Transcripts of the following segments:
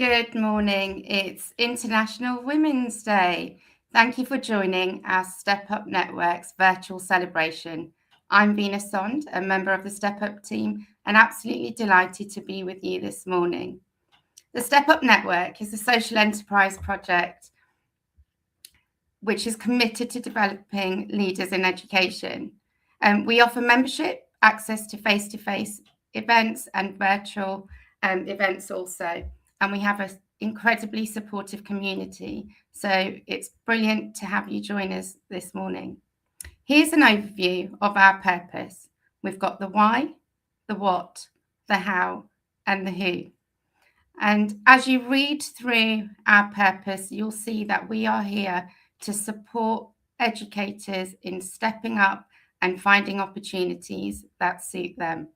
Good morning. It's International Women's Day. Thank you for joining our Step Up Network's virtual celebration. I'm Vina Sond, a member of the Step Up team, and absolutely delighted to be with you this morning. The Step Up Network is a social enterprise project which is committed to developing leaders in education. We offer membership, access to face-to-face events and virtual events also. And we have an incredibly supportive community. So it's brilliant to have you join us this morning. Here's an overview of our purpose. We've got the why, the what, the how, and the who. And as you read through our purpose, you'll see that we are here to support educators in stepping up and finding opportunities that suit them.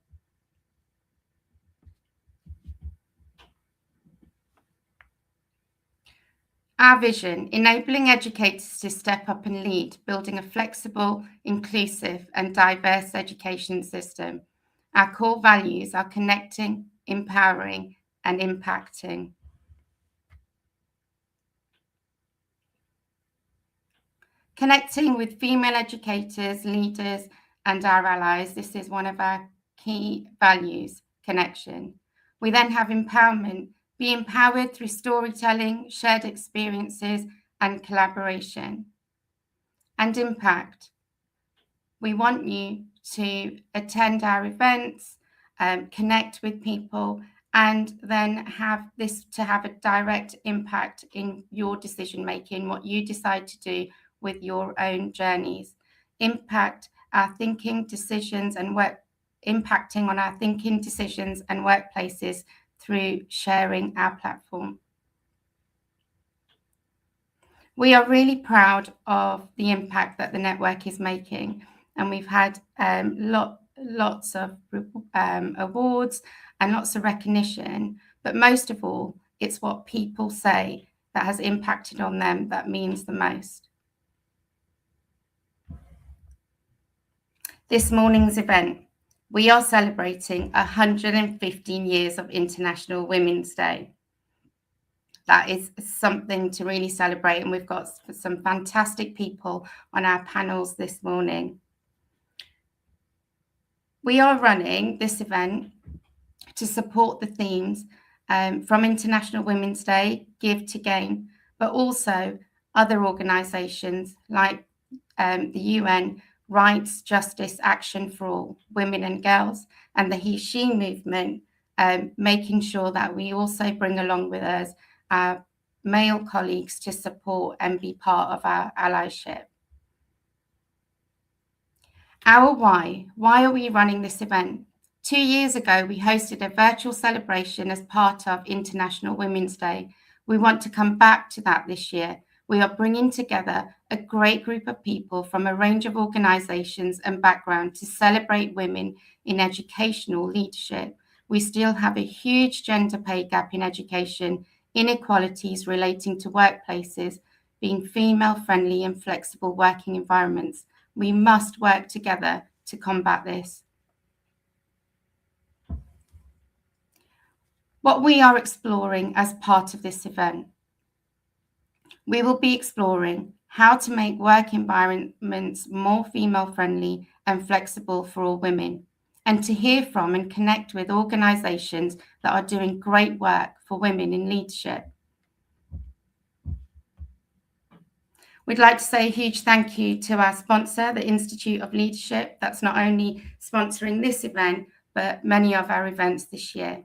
Our vision, enabling educators to step up and lead, building a flexible, inclusive and diverse education system. Our core values are connecting, empowering and impacting. Connecting with female educators, leaders, and our allies. This is one of our key values, connection. We then have empowerment, be empowered through storytelling, shared experiences, and collaboration. And impact. We want you to attend our events, connect with people, and then have this to have a direct impact in your decision making, what you decide to do with your own journeys, impact our thinking, decisions, and work, impacting on our thinking, decisions, and workplaces through sharing our platform. We are really proud of the impact that the network is making, and we've had lots of awards and lots of recognition, but most of all, it's what people say that has impacted on them that means the most. This morning's event, we are celebrating 115 years of International Women's Day. That is something to really celebrate, and we've got some fantastic people on our panels this morning. We are running this event to support the themes from International Women's Day, Give to Gain, but also other organisations like the UN, Rights, Justice, Action for All, Women and Girls, and the He-She movement, making sure that we also bring along with us our male colleagues to support and be part of our allyship. Our why are we running this event? 2 years ago, we hosted a virtual celebration as part of International Women's Day. We want to come back to that this year. We are bringing together a great group of people from a range of organisations and backgrounds to celebrate women in educational leadership. We still have a huge gender pay gap in education, inequalities relating to workplaces, being female-friendly and flexible working environments. We must work together to combat this. What we are exploring as part of this event. We will be exploring how to make work environments more female-friendly and flexible for all women, and to hear from and connect with organisations that are doing great work for women in leadership. We'd like to say a huge thank you to our sponsor, the Institute of Leadership, that's not only sponsoring this event, but many of our events this year.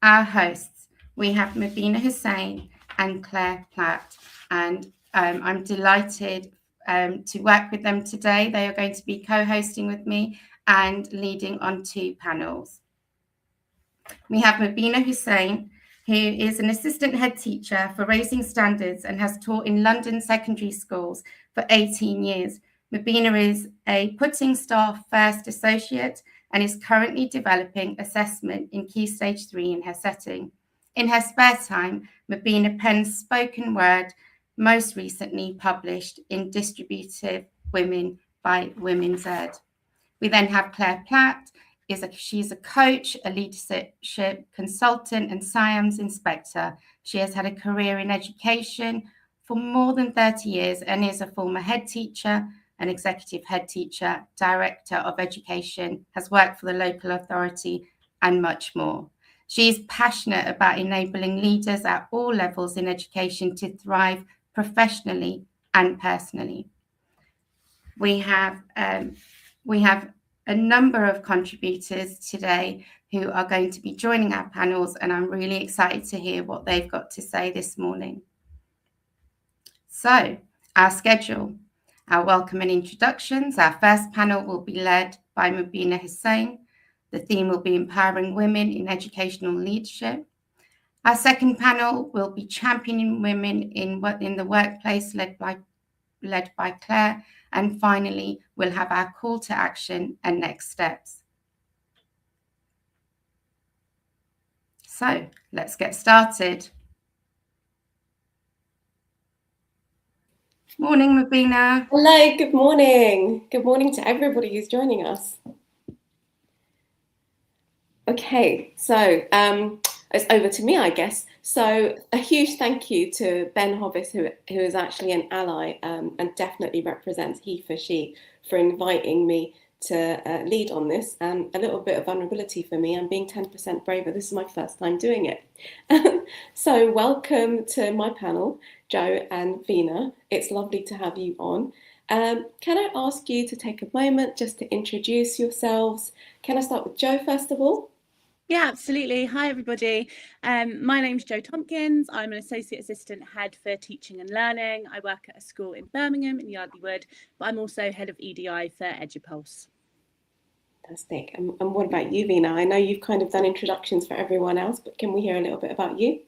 Our hosts, we have Mabina Hussain and Claire Platt, and I'm delighted to work with them today. They are going to be co-hosting with me and leading on 2 panels. We have Mabina Hussain, who is an assistant head teacher for Raising Standards and has taught in London secondary schools for 18 years. Mabina is a Putting Staff First associate and is currently developing assessment in Key Stage 3 in her setting. In her spare time, Mabina pens spoken word, most recently published in Distributive Women by Women's Ed. We then have Claire Platt, she's a coach, a leadership consultant, and SIAMS inspector. She has had a career in education for more than 30 years and is a former head teacher, an executive head teacher, director of education, has worked for the local authority, and much more. She is passionate about enabling leaders at all levels in education to thrive professionally and personally. We have a number of contributors today who are going to be joining our panels, and I'm really excited to hear what they've got to say this morning. So, our schedule, our welcome and introductions. Our first panel will be led by Mubina Hussain. The theme will be empowering women in educational leadership. Our second panel will be championing women in the workplace, led by Claire. And finally, we'll have our call to action and next steps. So let's get started. Morning, Mubina. Hello, good morning. Good morning to everybody who's joining us. Okay, so it's over to me, I guess. So a huge thank you to Ben Hobbs, who is actually an ally and definitely represents he for she, for inviting me to lead on this, and a little bit of vulnerability for me. I'm being 10% braver. This is my first time doing it. So welcome to my panel, Joe and Vina. It's lovely to have you on. Can I ask you to take a moment just to introduce yourselves? Can I start with Joe first of all? Yeah, absolutely. Hi, everybody. My name's Jo Tompkins. I'm an Associate Assistant Head for Teaching and Learning. I work at a school in Birmingham in Yardley Wood, but I'm also Head of EDI for EduPulse. Fantastic. And what about you, Vina? I know you've kind of done introductions for everyone else, but can we hear a little bit about you?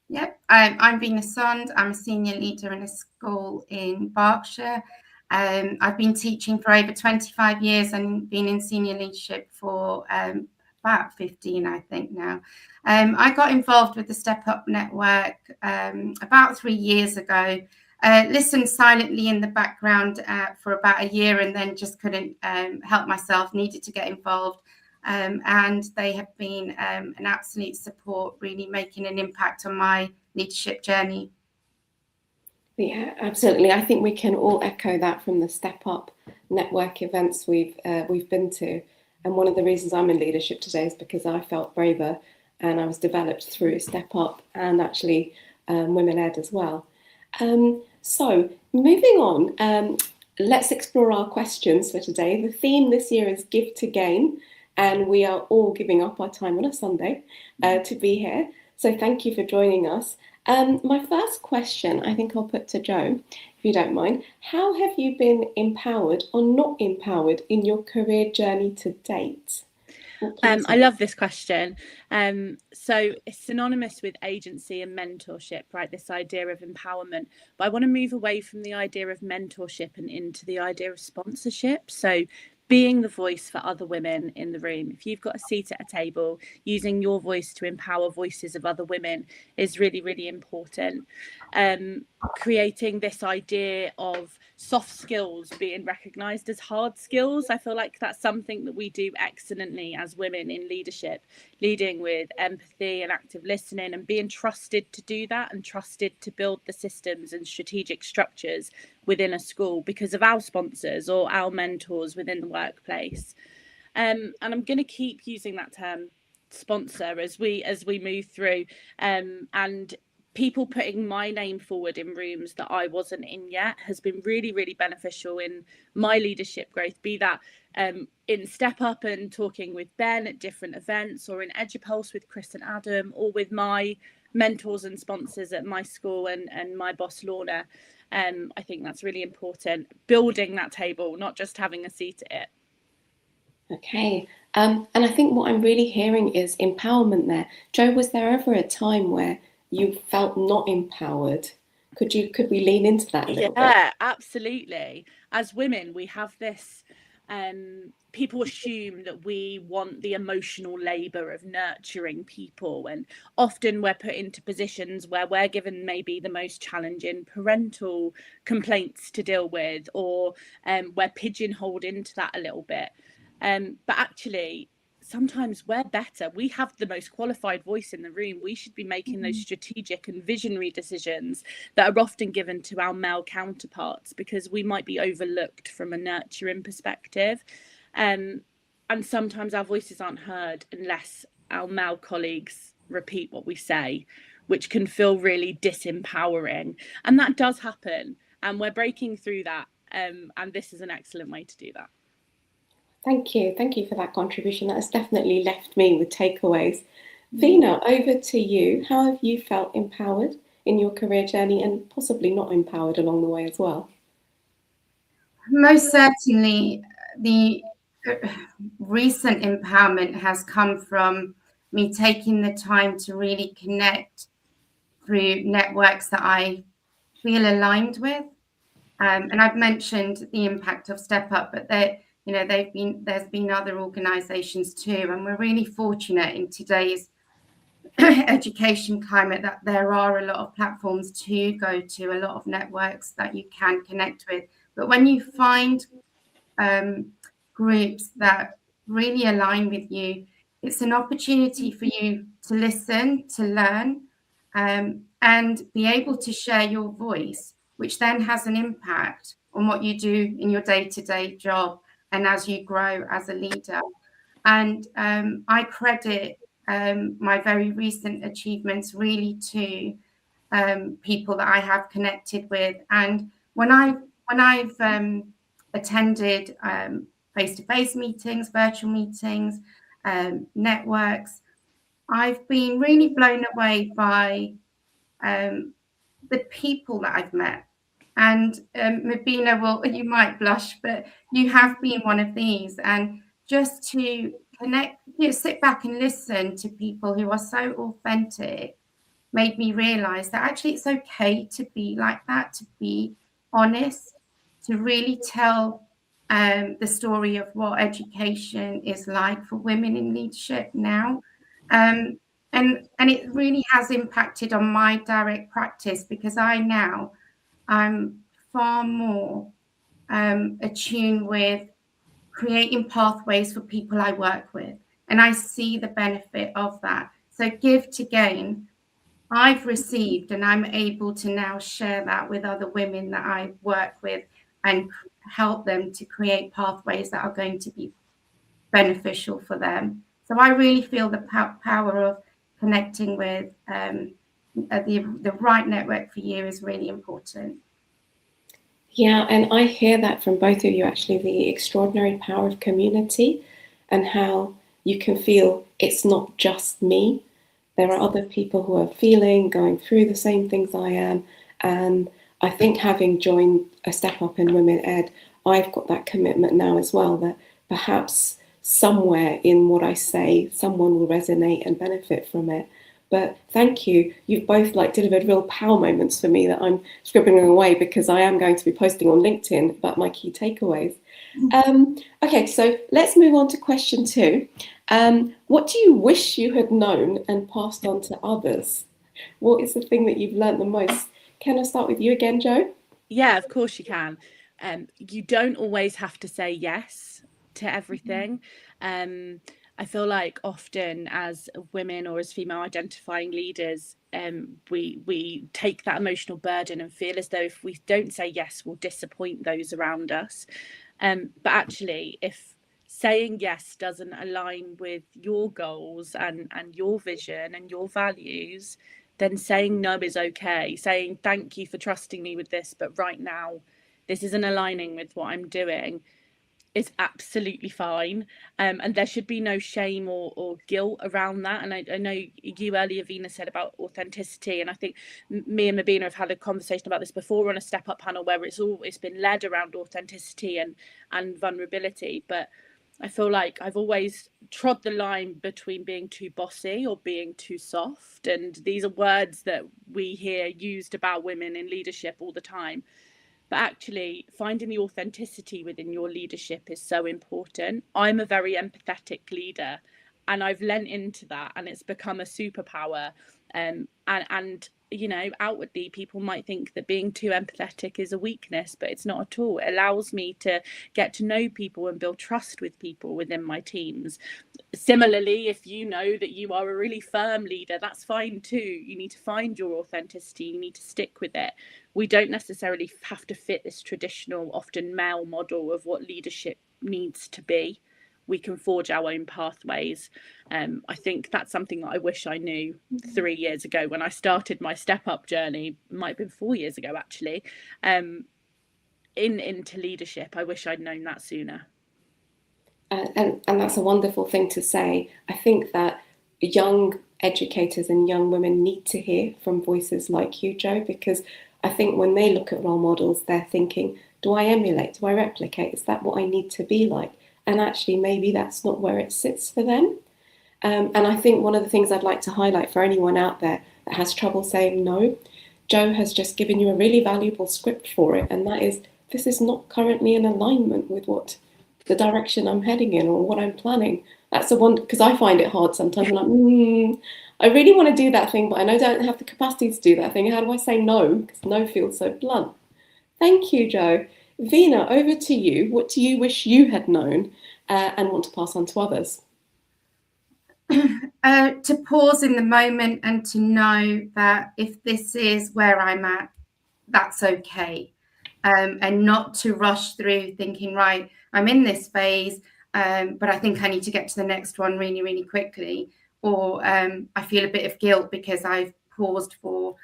Yep, I'm Vina Sond. I'm a senior leader in a school in Berkshire. I've been teaching for over 25 years and been in senior leadership for about 15, I think now. I got involved with the Step Up Network about 3 years ago. Listened silently in the background for about a year and then just couldn't help myself, needed to get involved. And they have been an absolute support, really making an impact on my leadership journey. Yeah, absolutely. I think we can all echo that from the Step Up Network events we've been to. And one of the reasons I'm in leadership today is because I felt braver, and I was developed through Step Up and actually Women Ed as well. So moving on, let's explore our questions for today. The theme this year is Give to Gain, and we are all giving up our time on a Sunday to be here. So thank you for joining us. My first question, I think I'll put to Joe, if you don't mind. How have you been empowered or not empowered in your career journey to date? I love this question. So it's synonymous with agency and mentorship, right? This idea of empowerment. But I want to move away from the idea of mentorship and into the idea of sponsorship. So being the voice for other women in the room. If you've got a seat at a table, using your voice to empower voices of other women is really, really important. Creating this idea of soft skills being recognised as hard skills. I feel like that's something that we do excellently as women in leadership, leading with empathy and active listening, and being trusted to do that and trusted to build the systems and strategic structures within a school because of our sponsors or our mentors within the workplace. And I'm going to keep using that term sponsor as we move through, and people putting my name forward in rooms that I wasn't in yet has been really, really beneficial in my leadership growth, be that in Step Up and talking with Ben at different events, or in EduPulse with Chris and Adam, or with my mentors and sponsors at my school and my boss Lorna. I think that's really important, building that table, not just having a seat at it. Okay, and I think what I'm really hearing is empowerment there. Joe, was there ever a time where you felt not empowered? Could we lean into that a little bit? Yeah, absolutely. As women, we have this, people assume that we want the emotional labor of nurturing people, and often we're put into positions where we're given maybe the most challenging parental complaints to deal with, or we're pigeonholed into that a little bit. But actually, sometimes we're better. We have the most qualified voice in the room. We should be making those strategic and visionary decisions that are often given to our male counterparts, because we might be overlooked from a nurturing perspective. And sometimes our voices aren't heard unless our male colleagues repeat what we say, which can feel really disempowering. And that does happen. And we're breaking through that. And this is an excellent way to do that. Thank you. Thank you for that contribution. That has definitely left me with takeaways. Vina, over to you. How have you felt empowered in your career journey, and possibly not empowered along the way as well? Most certainly, the recent empowerment has come from me taking the time to really connect through networks that I feel aligned with. And I've mentioned the impact of Step Up, but there's been other organisations too, and we're really fortunate in today's education climate that there are a lot of platforms to go to, a lot of networks that you can connect with. But when you find groups that really align with you, it's an opportunity for you to listen, to learn, and be able to share your voice, which then has an impact on what you do in your day-to-day job and as you grow as a leader. And I credit my very recent achievements really to people that I have connected with. And when I've attended face-to-face meetings, virtual meetings, networks, I've been really blown away by the people that I've met. And Mabina, well, you might blush, but you have been one of these. And just to connect, sit back and listen to people who are so authentic made me realize that actually it's okay to be like that, to be honest, to really tell the story of what education is like for women in leadership now. And it really has impacted on my direct practice, because I'm far more attuned with creating pathways for people I work with. And I see the benefit of that. So give to gain, I've received, and I'm able to now share that with other women that I work with and help them to create pathways that are going to be beneficial for them. So I really feel the power of connecting with the right network for you is really important. Yeah, and I hear that from both of you, actually, the extraordinary power of community and how you can feel it's not just me. There are other people who are going through the same things I am. And I think having joined a Step Up in Women Ed, I've got that commitment now as well, that perhaps somewhere in what I say, someone will resonate and benefit from it. But thank you. You've both delivered real power moments for me that I'm scribbling away, because I am going to be posting on LinkedIn about my key takeaways. Okay, so let's move on to question 2. What do you wish you had known and passed on to others? What is the thing that you've learned the most? Can I start with you again, Jo? Yeah, of course you can. You don't always have to say yes to everything. I feel like often as women or as female identifying leaders, we take that emotional burden and feel as though if we don't say yes, we'll disappoint those around us. But actually, if saying yes doesn't align with your goals and your vision and your values, then saying no is okay. Saying thank you for trusting me with this, but right now this isn't aligning with what I'm doing, is absolutely fine. And there should be no shame or guilt around that. And I know you earlier, Vina, said about authenticity, and I think me and Mabina have had a conversation about this before on a Step Up panel, where it's been led around authenticity and vulnerability. But I feel like I've always trod the line between being too bossy or being too soft. And these are words that we hear used about women in leadership all the time. But actually, finding the authenticity within your leadership is so important. I'm a very empathetic leader, and I've lent into that, and it's become a superpower. And you know, outwardly people might think that being too empathetic is a weakness, but it's not at all. It allows me to get to know people and build trust with people within my teams. Similarly, if you know that you are a really firm leader, that's fine too. You need to find your authenticity, you need to stick with it. We don't necessarily have to fit this traditional, often male model of what leadership needs to be. We can forge our own pathways. I think that's something that I wish I knew 3 years ago when I started my step up journey. It might have been 4 years ago actually. Into leadership, I wish I'd known that sooner. And that's a wonderful thing to say. I think that young educators and young women need to hear from voices like you, Jo, because I think when they look at role models, they're thinking, do I emulate? Do I replicate? Is that what I need to be like? And actually, maybe that's not where it sits for them. And I think one of the things I'd like to highlight for anyone out there that has trouble saying no, Jo has just given you a really valuable script for it. And that is, this is not currently in alignment with what the direction I'm heading in or what I'm planning. That's the one, because I find it hard sometimes. I'm like, I really want to do that thing, but I know I don't have the capacity to do that thing. How do I say no? Because no feels so blunt. Thank you, Jo. Veena, over to you. What do you wish you had known and want to pass on to others? To pause in the moment and to know that if this is where I'm at, that's okay. And not to rush through thinking, right, I'm in this phase, but I think I need to get to the next one really, really quickly. Or I feel a bit of guilt because I've paused for,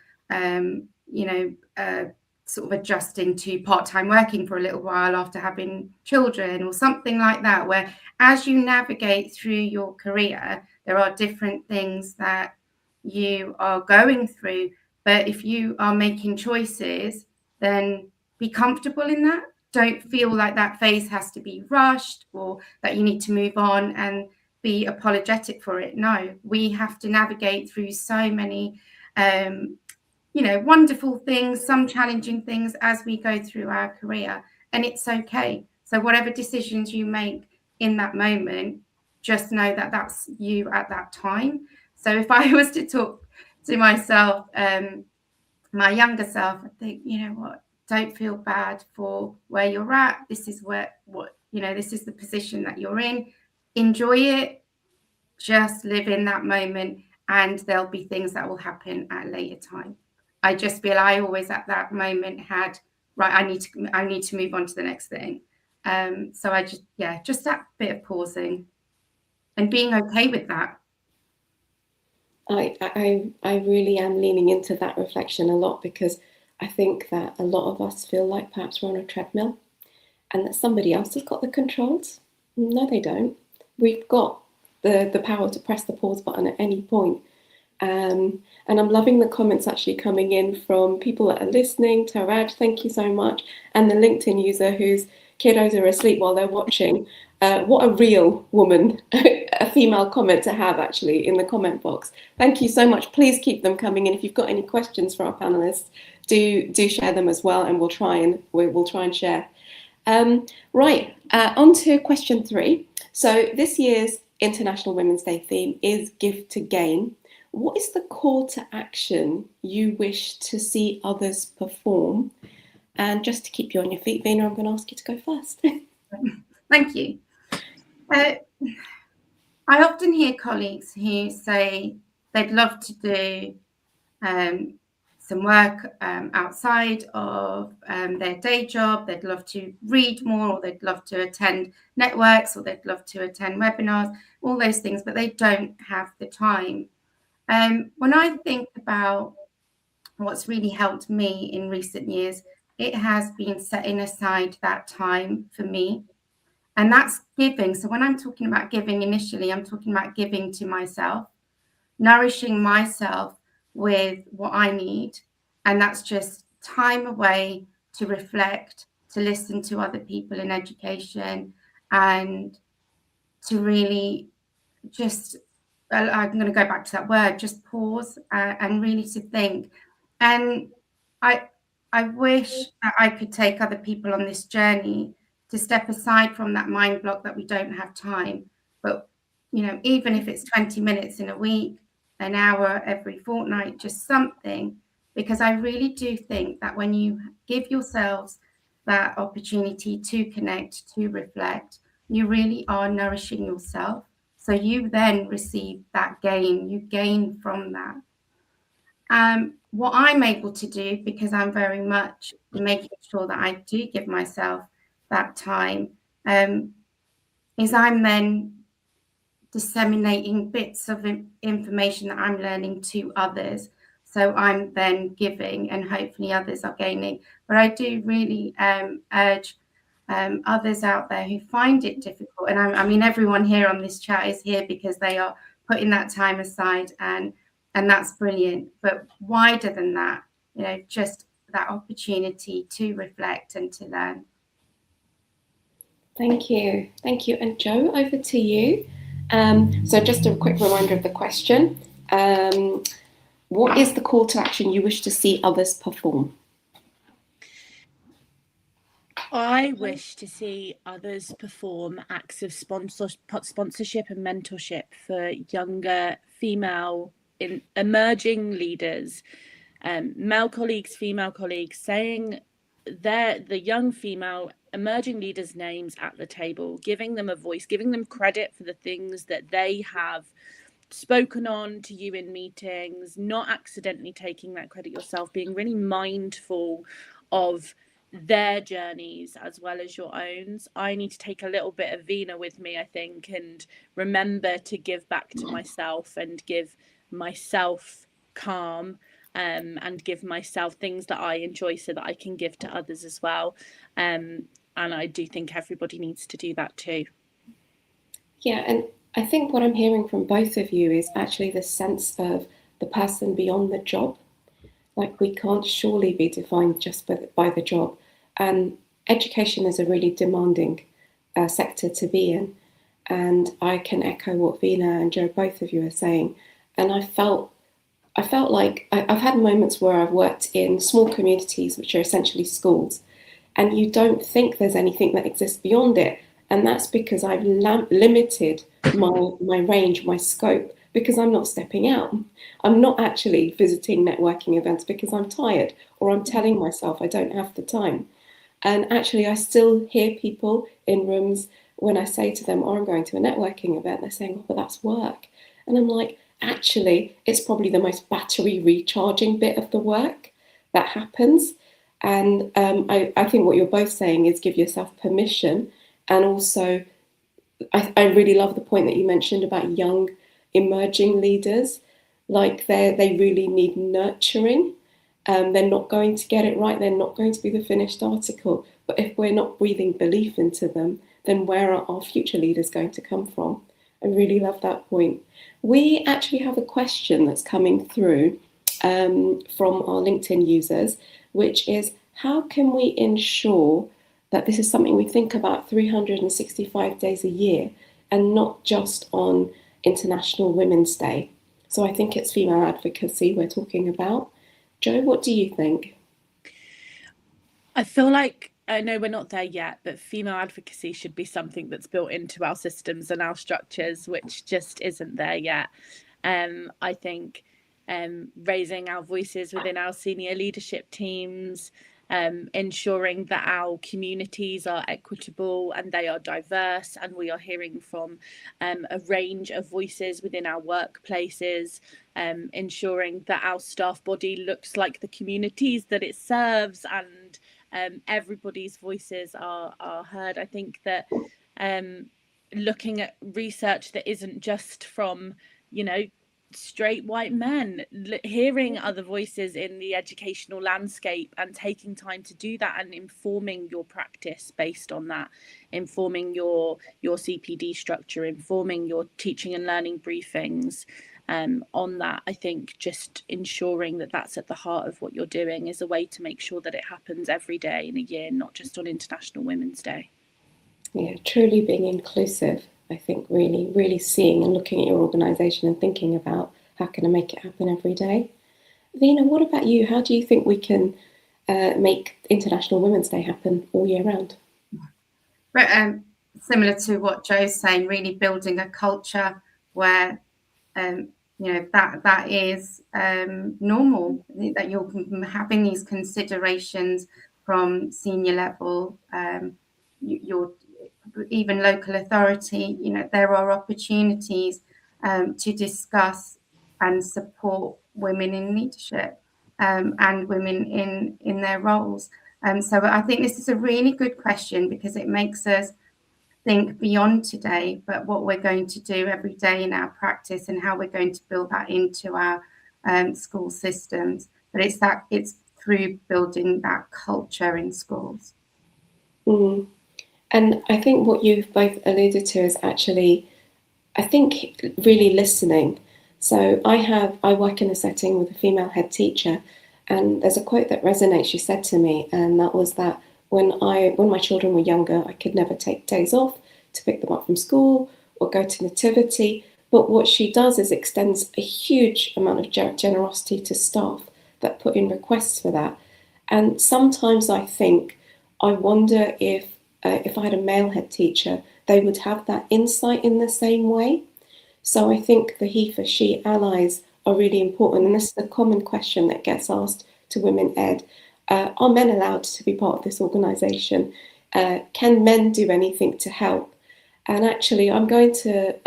sort of adjusting to part-time working for a little while after having children or something like that, where as you navigate through your career, there are different things that you are going through. But if you are making choices, then be comfortable in that. Don't feel like that phase has to be rushed or that you need to move on and be apologetic for it. No, we have to navigate through so many wonderful things, some challenging things as we go through our career, and it's okay. So whatever decisions you make in that moment, just know that that's you at that time. So if I was to talk to myself, my younger self, I think, you know what, don't feel bad for where you're at. This is this is the position that you're in. Enjoy it. Just live in that moment, and there'll be things that will happen at a later time. I just feel I always at that moment had, right, I need to move on to the next thing. So I just that bit of pausing and being okay with that. I really am leaning into that reflection a lot, because I think that a lot of us feel like perhaps we're on a treadmill and that somebody else has got the controls. No, they don't. We've got the power to press the pause button at any point. And I'm loving the comments actually coming in from people that are listening. Taraj, thank you so much. And the LinkedIn user whose kiddos are asleep while they're watching. What a real woman, a female comment to have actually in the comment box. Thank you so much. Please keep them coming in. If you've got any questions for our panelists, do share them as well, and we'll try and share. Right, on to question 3. So this year's International Women's Day theme is Give to Gain. What is the call to action you wish to see others perform? And just to keep you on your feet, Veena, I'm going to ask you to go first. Thank you. I often hear colleagues who say they'd love to do some work outside of their day job. They'd love to read more, or they'd love to attend networks, or they'd love to attend webinars, all those things, but they don't have the time. When I think about what's really helped me in recent years, it has been setting aside that time for me. And that's giving. So when I'm talking about giving initially, I'm talking about giving to myself, nourishing myself with what I need. And that's just time away to reflect, to listen to other people in education, and to really just, I'm going to go back to that word, just pause and really to think. And I wish that I could take other people on this journey to step aside from that mind block that we don't have time. But, even if it's 20 minutes in a week, an hour every fortnight, just something because I really do think that when you give yourselves that opportunity to connect, to reflect, you really are nourishing yourself. So you then receive that gain, you gain from that. What I'm able to do, because I'm very much making sure that I do give myself that time, is I'm then disseminating bits of information that I'm learning to others. So I'm then giving, and hopefully others are gaining. But I do really urge others out there who find it difficult. And I mean, everyone here on this chat is here because they are putting that time aside, and that's brilliant. But wider than that, you know, just that opportunity to reflect and to learn. Thank you. Thank you. And Jo, over to you. So just a quick reminder of the question. What is the call to action you wish to see others perform? I wish to see others perform acts of sponsorship and mentorship for younger female emerging leaders, male colleagues, female colleagues, saying the young female emerging leaders' names at the table, giving them a voice, giving them credit for the things that they have spoken on to you in meetings, not accidentally taking that credit yourself, being really mindful of their journeys as well as your own. I need to take a little bit of Vina with me, I think, and remember to give back to myself and give myself calm, and give myself things that I enjoy so that I can give to others as well. And I do think everybody needs to do that too. Yeah, and I think what I'm hearing from both of you is actually the sense of the person beyond the job. Like, we can't surely be defined just by the job. And education is a really demanding sector to be in. And I can echo what Vina and Jo, both of you, are saying. And I felt like I've had moments where I've worked in small communities, which are essentially schools, and you don't think there's anything that exists beyond it. And that's because I've limited my range, my scope, because I'm not stepping out. I'm not actually visiting networking events because I'm tired, or I'm telling myself I don't have the time. And actually, I still hear people in rooms when I say to them, oh, I'm going to a networking event, they're saying, oh, but that's work. And I'm like, actually, it's probably the most battery recharging bit of the work that happens. And I think what you're both saying is give yourself permission. And also, I really love the point that you mentioned about young emerging leaders. Like, they really need nurturing. They're not going to get it right. They're not going to be the finished article. But if we're not breathing belief into them, then where are our future leaders going to come from? I really love that point. We actually have a question that's coming through from our LinkedIn users, which is, how can we ensure that this is something we think about 365 days a year and not just on International Women's Day? So I think it's female advocacy we're talking about. Jo, what do you think? I feel like, I know we're not there yet, but female advocacy should be something that's built into our systems and our structures, which just isn't there yet. I think raising our voices within our senior leadership teams, ensuring that our communities are equitable and they are diverse, and we are hearing from a range of voices within our workplaces, ensuring that our staff body looks like the communities that it serves, and everybody's voices are heard. I think that looking at research that isn't just from, straight white men, hearing other voices in the educational landscape and taking time to do that, and informing your practice based on that, informing your CPD structure, informing your teaching and learning briefings on that. I think just ensuring that that's at the heart of what you're doing is a way to make sure that it happens every day in a year, not just on International Women's Day. Yeah, truly being inclusive. I think really seeing and looking at your organisation and thinking about how can I make it happen every day. Vina, what about you? How do you think we can make International Women's Day happen all year round? Similar to what Jo's saying, really building a culture where that is normal, that you're having these considerations from senior level, your even local authority. There are opportunities to discuss and support women in leadership and women in their roles. So I think this is a really good question, because it makes us think beyond today, but what we're going to do every day in our practice, and how we're going to build that into our school systems. But it's through building that culture in schools. Mm. And I think what you've both alluded to is actually, I think, really listening. So I work in a setting with a female head teacher, and there's a quote that resonates. She said to me, and that was that when my children were younger, I could never take days off to pick them up from school or go to nativity. But what she does is extends a huge amount of generosity to staff that put in requests for that. And sometimes I wonder if I had a male head teacher, they would have that insight in the same way. So I think the he for she allies are really important. And this is a common question that gets asked to women ed. Are men allowed to be part of this organisation? Can men do anything to help? And actually, I'm going to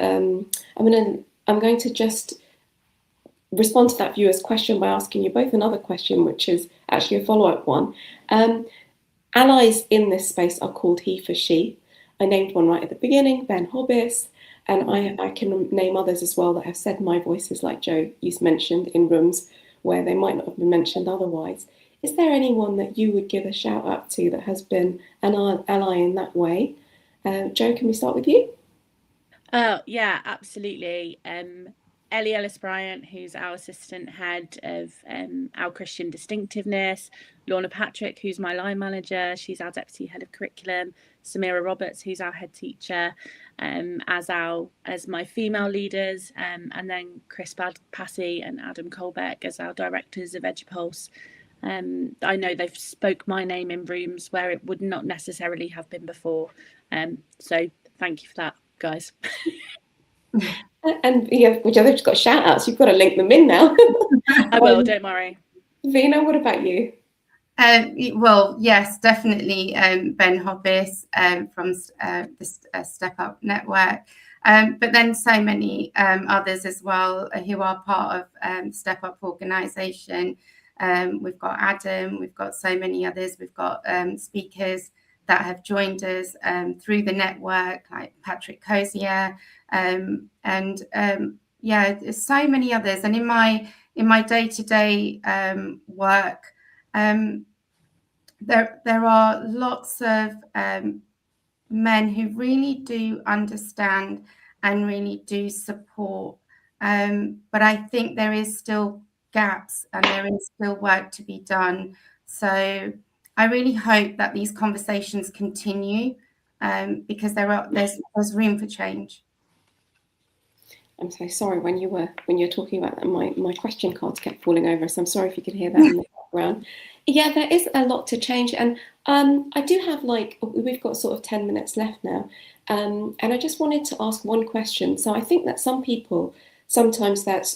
just respond to that viewer's question by asking you both another question, which is actually a follow-up one. Allies in this space are called he for she. I named one right at the beginning, Ben Hobbis, and I can name others as well that have said my voices, like Joe you mentioned, in rooms where they might not have been mentioned otherwise. Is there anyone that you would give a shout out to that has been an ally in that way? Joe, can we start with you? Yeah, absolutely. Ellie Ellis-Bryant, who's our assistant head of our Christian distinctiveness, Lorna Patrick, who's my line manager, she's our deputy head of curriculum, Samira Roberts, who's our head teacher, as my female leaders, and then Chris Passy and Adam Colbeck as our directors of EduPulse. I know they've spoke my name in rooms where it would not necessarily have been before. So thank you for that, guys. And which other got shout outs, you've got to link them in now. I will, don't worry. Vina, what about you? Well, yes, definitely Ben Hobbis from the Step Up Network, but then so many others as well who are part of Step Up organisation. We've got Adam, we've got so many others, we've got speakers that have joined us through the network, like Patrick Cozier, and there's so many others. And in my day-to-day work, there are lots of men who really do understand and really do support, but I think there is still gaps and there is still work to be done. So I really hope that these conversations continue, because there's room for change. I'm so sorry, when you're talking about that, my question cards kept falling over, so I'm sorry if you can hear that in the background. Yeah, there is a lot to change, and I do have we've got sort of 10 minutes left now, and I just wanted to ask one question. So I think that some people sometimes that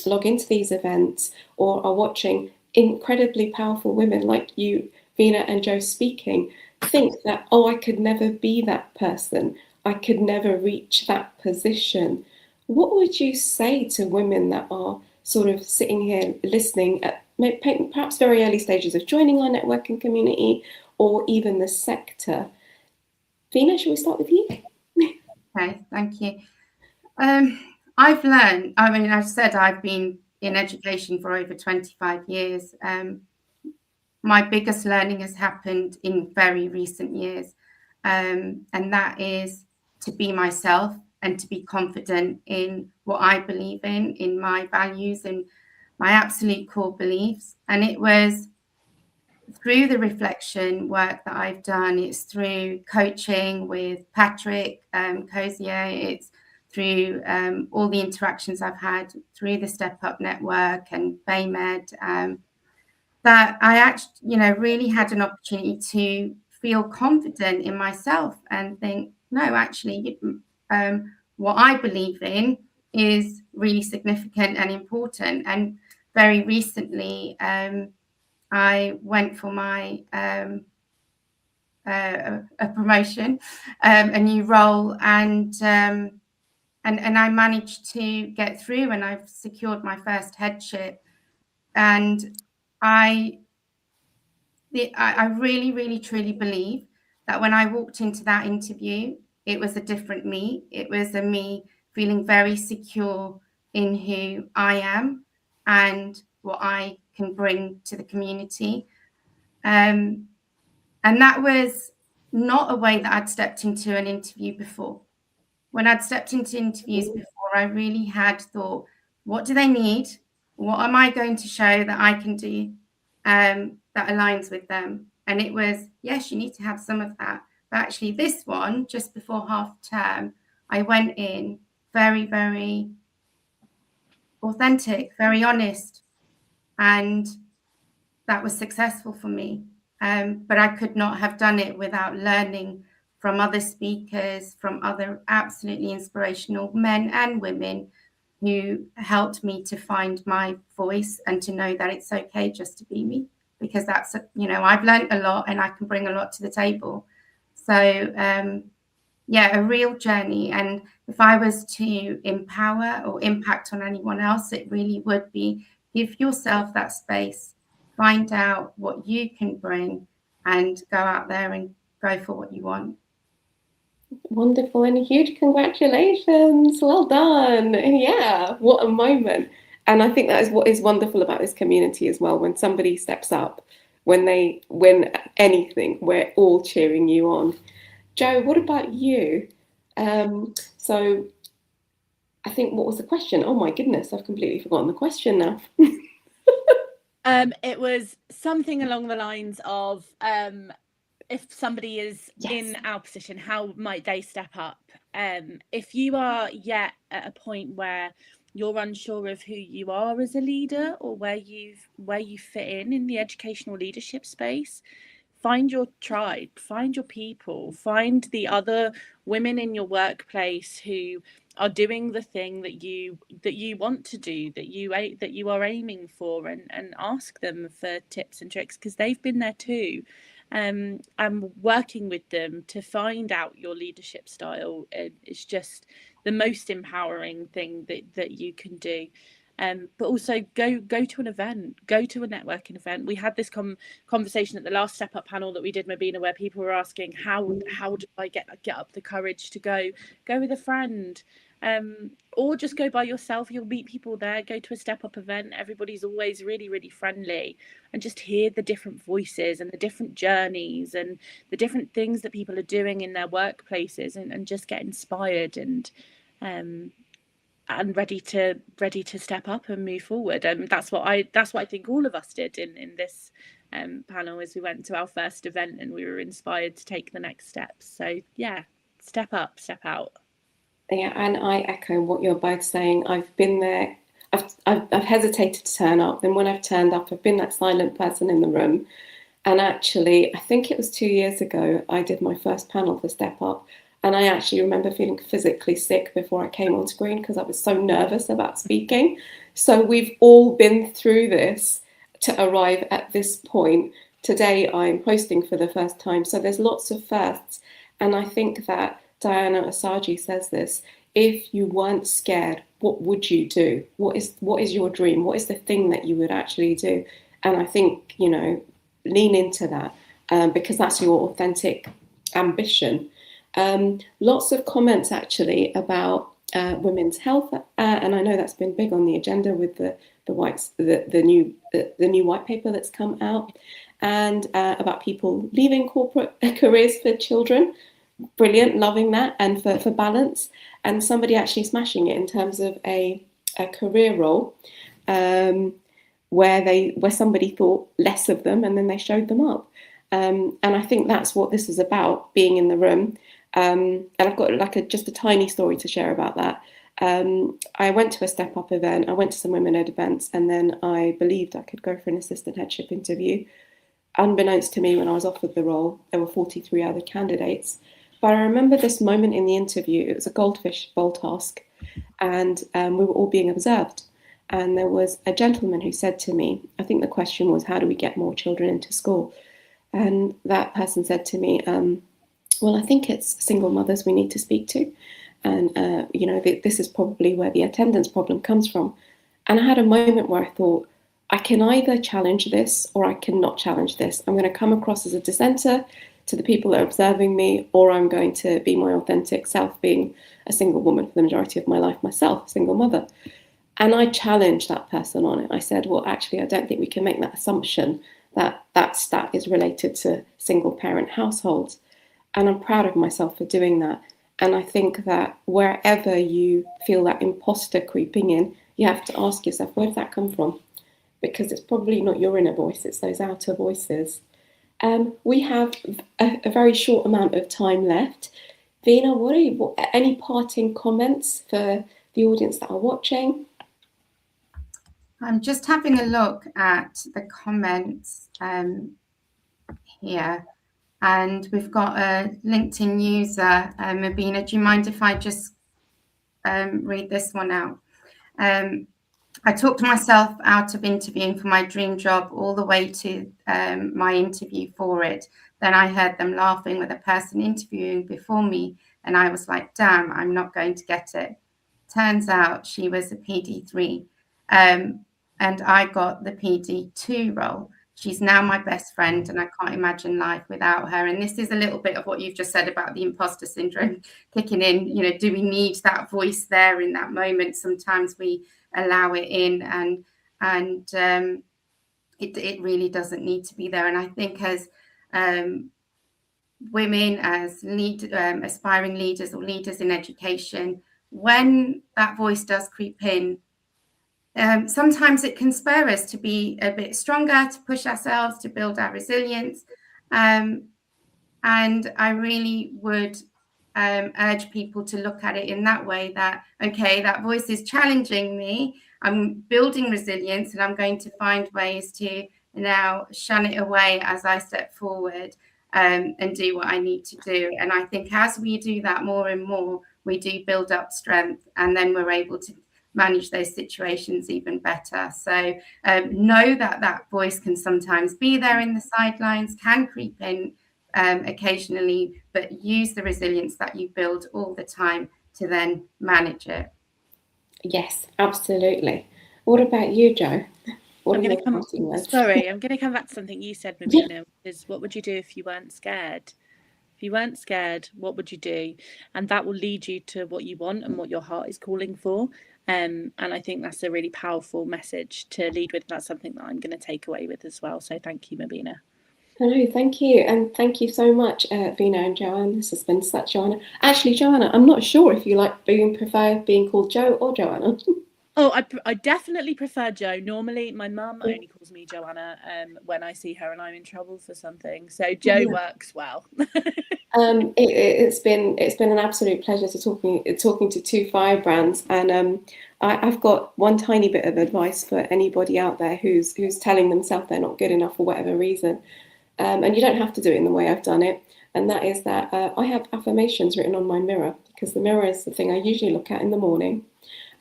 log into these events or are watching incredibly powerful women like you, Vina and Joe speaking, think that, oh, I could never be that person, I could never reach that position. What would you say to women that are sort of sitting here listening at perhaps very early stages of joining our networking community or even the sector? Vina, should we start with you? Okay, thank you. I've learned, I've said I've been in education for over 25 years. My biggest learning has happened in very recent years, and that is to be myself and to be confident in what I believe in my values and my absolute core beliefs. And it was through the reflection work that I've done, it's through coaching with Patrick Cozier, it's through all the interactions I've had through the Step Up Network and BayMed, that I actually, really had an opportunity to feel confident in myself and think, no, actually, what I believe in is really significant and important. And very recently, I went for my a promotion, a new role, and I managed to get through, and I've secured my first headship. And I really, really, truly believe that when I walked into that interview, it was a different me. It was a me feeling very secure in who I am and what I can bring to the community. And that was not a way that I'd stepped into an interview before. When I'd stepped into interviews before, I really had thought, what do they need? What am I going to show that I can do that aligns with them? And it was, yes, you need to have some of that. But actually, this one, just before half term, I went in very, very authentic, very honest, and that was successful for me. But I could not have done it without learning from other speakers, from other absolutely inspirational men and women who helped me to find my voice and to know that it's okay just to be me, because that's, I've learned a lot and I can bring a lot to the table. So, yeah, a real journey. And if I was to empower or impact on anyone else, it really would be give yourself that space, find out what you can bring, and go out there and go for what you want. Wonderful, and a huge congratulations. Well done. Yeah, what a moment. And I think that is what is wonderful about this community as well. When somebody steps up, when they win anything, we're all cheering you on. Jo, what about you? So I think, what was the question? Oh my goodness, I've completely forgotten the question now. It was something along the lines of, if somebody is in our position, how might they step up? If you are yet at a point where you're unsure of who you are as a leader or where you fit in the educational leadership space, find your tribe, find your people, find the other women in your workplace who are doing the thing that you want to do, that you are aiming for, and ask them for tips and tricks, because they've been there too. And working with them to find out your leadership style is just the most empowering thing that you can do. But also go to an event, go to a networking event. We had this conversation at the last Step Up panel that we did, Mabina, where people were asking, how do I get up the courage to go with a friend, or just go by yourself. You'll meet people there. Go to a Step Up event. Everybody's always really, really friendly, and just hear the different voices and the different journeys and the different things that people are doing in their workplaces, and just get inspired and ready to step up and move forward. And that's what I think all of us did in this panel, as we went to our first event and we were inspired to take the next steps. So yeah, step up, step out. Yeah, and I echo what you're both saying. I've been there. I've hesitated to turn up. Then when I've turned up, I've been that silent person in the room. And actually, I think it was 2 years ago, I did my first panel for Step Up. And I actually remember feeling physically sick before I came on screen because I was so nervous about speaking. So we've all been through this to arrive at this point. Today, I'm hosting for the first time. So there's lots of firsts. And I think that Diana Asaji says this: if you weren't scared, what would you do? What is your dream? What is the thing that you would actually do? And I think, lean into that, because that's your authentic ambition. Lots of comments actually about women's health, and I know that's been big on the agenda with the new white paper that's come out, and about people leaving corporate careers for children. Brilliant, loving that, and for balance, and somebody actually smashing it in terms of a career role where somebody thought less of them and then they showed them up, and I think that's what this is about, being in the room. And I've got just a tiny story to share about that. I went to a Step Up event, I went to some women-led events, and then I believed I could go for an assistant headship interview. Unbeknownst to me, when I was offered the role, there were 43 other candidates. But I remember this moment in the interview. It was a goldfish bowl task. and we were all being observed. And there was a gentleman who said to me, I think the question was, how do we get more children into school? And that person said to me, well, I think it's single mothers we need to speak to. And, this is probably where the attendance problem comes from. And I had a moment where I thought, I can either challenge this or I cannot challenge this. I'm going to come across as a dissenter to the people that are observing me, or I'm going to be my authentic self, being a single woman for the majority of my life myself, single mother. And I challenged that person on it. I said, well, actually, I don't think we can make that assumption that that stat is related to single parent households. And I'm proud of myself for doing that. And I think that wherever you feel that imposter creeping in, you have to ask yourself, where did that come from? Because it's probably not your inner voice, it's those outer voices. We have a very short amount of time left. Veena, any parting comments for the audience that are watching? I'm just having a look at the comments here, and we've got a LinkedIn user, Mabina. Do you mind if I just read this one out? I talked myself out of interviewing for my dream job all the way to my interview for it. Then I heard them laughing with a person interviewing before me, and I was like, damn, I'm not going to get it. Turns out she was a PD3, and I got the PD2 role. She's now my best friend, and I can't imagine life without her. And this is a little bit of what you've just said about the imposter syndrome kicking in. Do we need that voice there in that moment? Sometimes we allow it in, and it really doesn't need to be there. And I think as women, as aspiring leaders or leaders in education, when that voice does creep in, sometimes it can spur us to be a bit stronger, to push ourselves, to build our resilience. And I really would urge people to look at it in that way, that, okay, that voice is challenging me. I'm building resilience, and I'm going to find ways to now shun it away as I step forward and do what I need to do. And I think as we do that more and more, we do build up strength, and then we're able to manage those situations even better. So know that voice can sometimes be there in the sidelines, can creep in occasionally, but use the resilience that you build all the time to then manage it. Yes, absolutely. What about you, Jo? I'm going to come back to something you said, Mabina, is what would you do if you weren't scared? If you weren't scared, what would you do? And that will lead you to what you want and what your heart is calling for. And I think that's a really powerful message to lead with. That's something that I'm going to take away with as well. So thank you, Mabina. No, thank you. And thank you so much, Veena and Joanne. This has been such Joanna. Actually, Joanna, I'm not sure if you prefer being called Jo or Joanna. Oh, I definitely prefer Jo. Normally, my mum only calls me Joanna when I see her and I'm in trouble for something. So Jo works well. It's been an absolute pleasure talking to two firebrands, and I've got one tiny bit of advice for anybody out there who's telling themselves they're not good enough for whatever reason, and you don't have to do it in the way I've done it. And that is that I have affirmations written on my mirror, because the mirror is the thing I usually look at in the morning.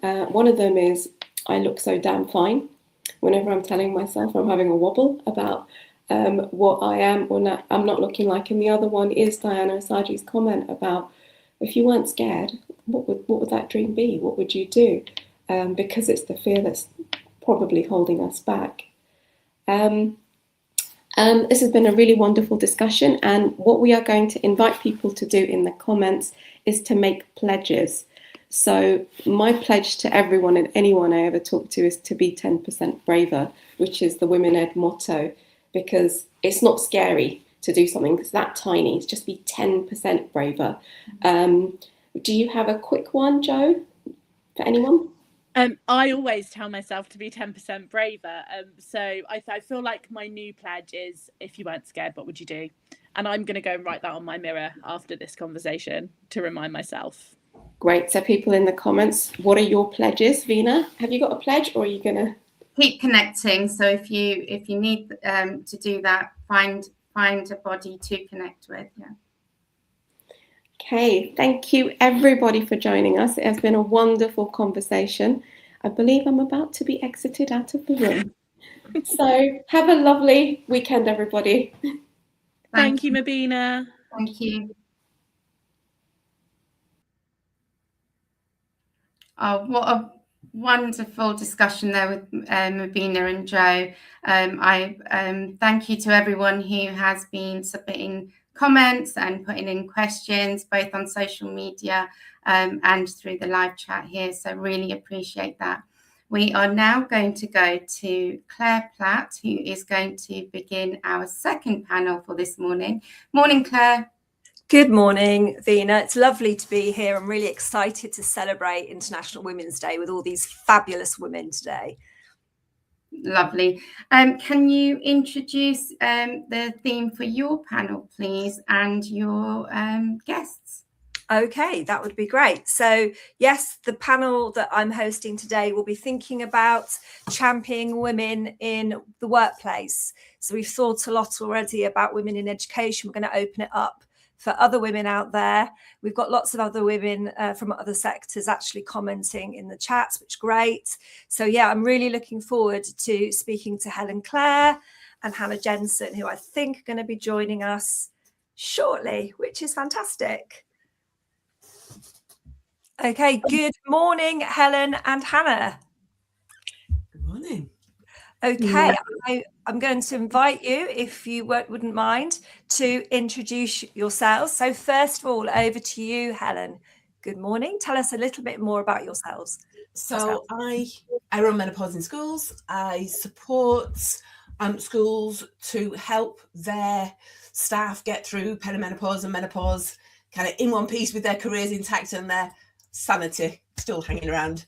One of them is, I look so damn fine. Whenever I'm telling myself I'm having a wobble about what I am or not, I'm not looking like. And the other one is Diana Asaji's comment about, if you weren't scared, what would that dream be? What would you do? Because it's the fear that's probably holding us back. This has been a really wonderful discussion, and what we are going to invite people to do in the comments is to make pledges. So my pledge to everyone and anyone I ever talk to is to be 10% braver, which is the Women Ed motto, because it's not scary to do something that's that tiny. It's just be 10% braver. Do you have a quick one, Jo, for anyone? I always tell myself to be 10% braver. So I feel like my new pledge is, if you weren't scared, what would you do? And I'm going to go and write that on my mirror after this conversation to remind myself. Great. So people in the comments, what are your pledges? Veena, have you got a pledge, or are you going to keep connecting? So if you need to do that, find a body to connect with. Yeah. Okay, thank you everybody for joining us. It has been a wonderful conversation. I believe I'm about to be exited out of the room. So have a lovely weekend, everybody. Thank you, Mabina. Thank you. Oh, what a wonderful discussion there with Mabina and Joe. I thank you to everyone who has been submitting comments and putting in questions, both on social media and through the live chat here. So really appreciate that. We are now going to go to Claire Platt, who is going to begin our second panel for this morning. Morning, Claire. Good morning, Vina. It's lovely to be here. I'm really excited to celebrate International Women's Day with all these fabulous women today. Lovely. Can you introduce the theme for your panel, please, and your guests? Okay, that would be great. So yes, the panel that I'm hosting today will be thinking about championing women in the workplace. So we've thought a lot already about women in education. We're going to open it up for other women out there. We've got lots of other women from other sectors actually commenting in the chats, which is great. So yeah, I'm really looking forward to speaking to Helen Clare and Hannah Jensen, who I think are going to be joining us shortly, which is fantastic. Okay, good morning, Helen and Hannah. Good morning. Okay, I'm going to invite you, if you wouldn't mind, to introduce yourselves. So first of all, over to you, Helen. Good morning. Tell us a little bit more about yourselves. So I run Menopause in Schools. I support schools to help their staff get through perimenopause and menopause kind of in one piece with their careers intact and their sanity still hanging around.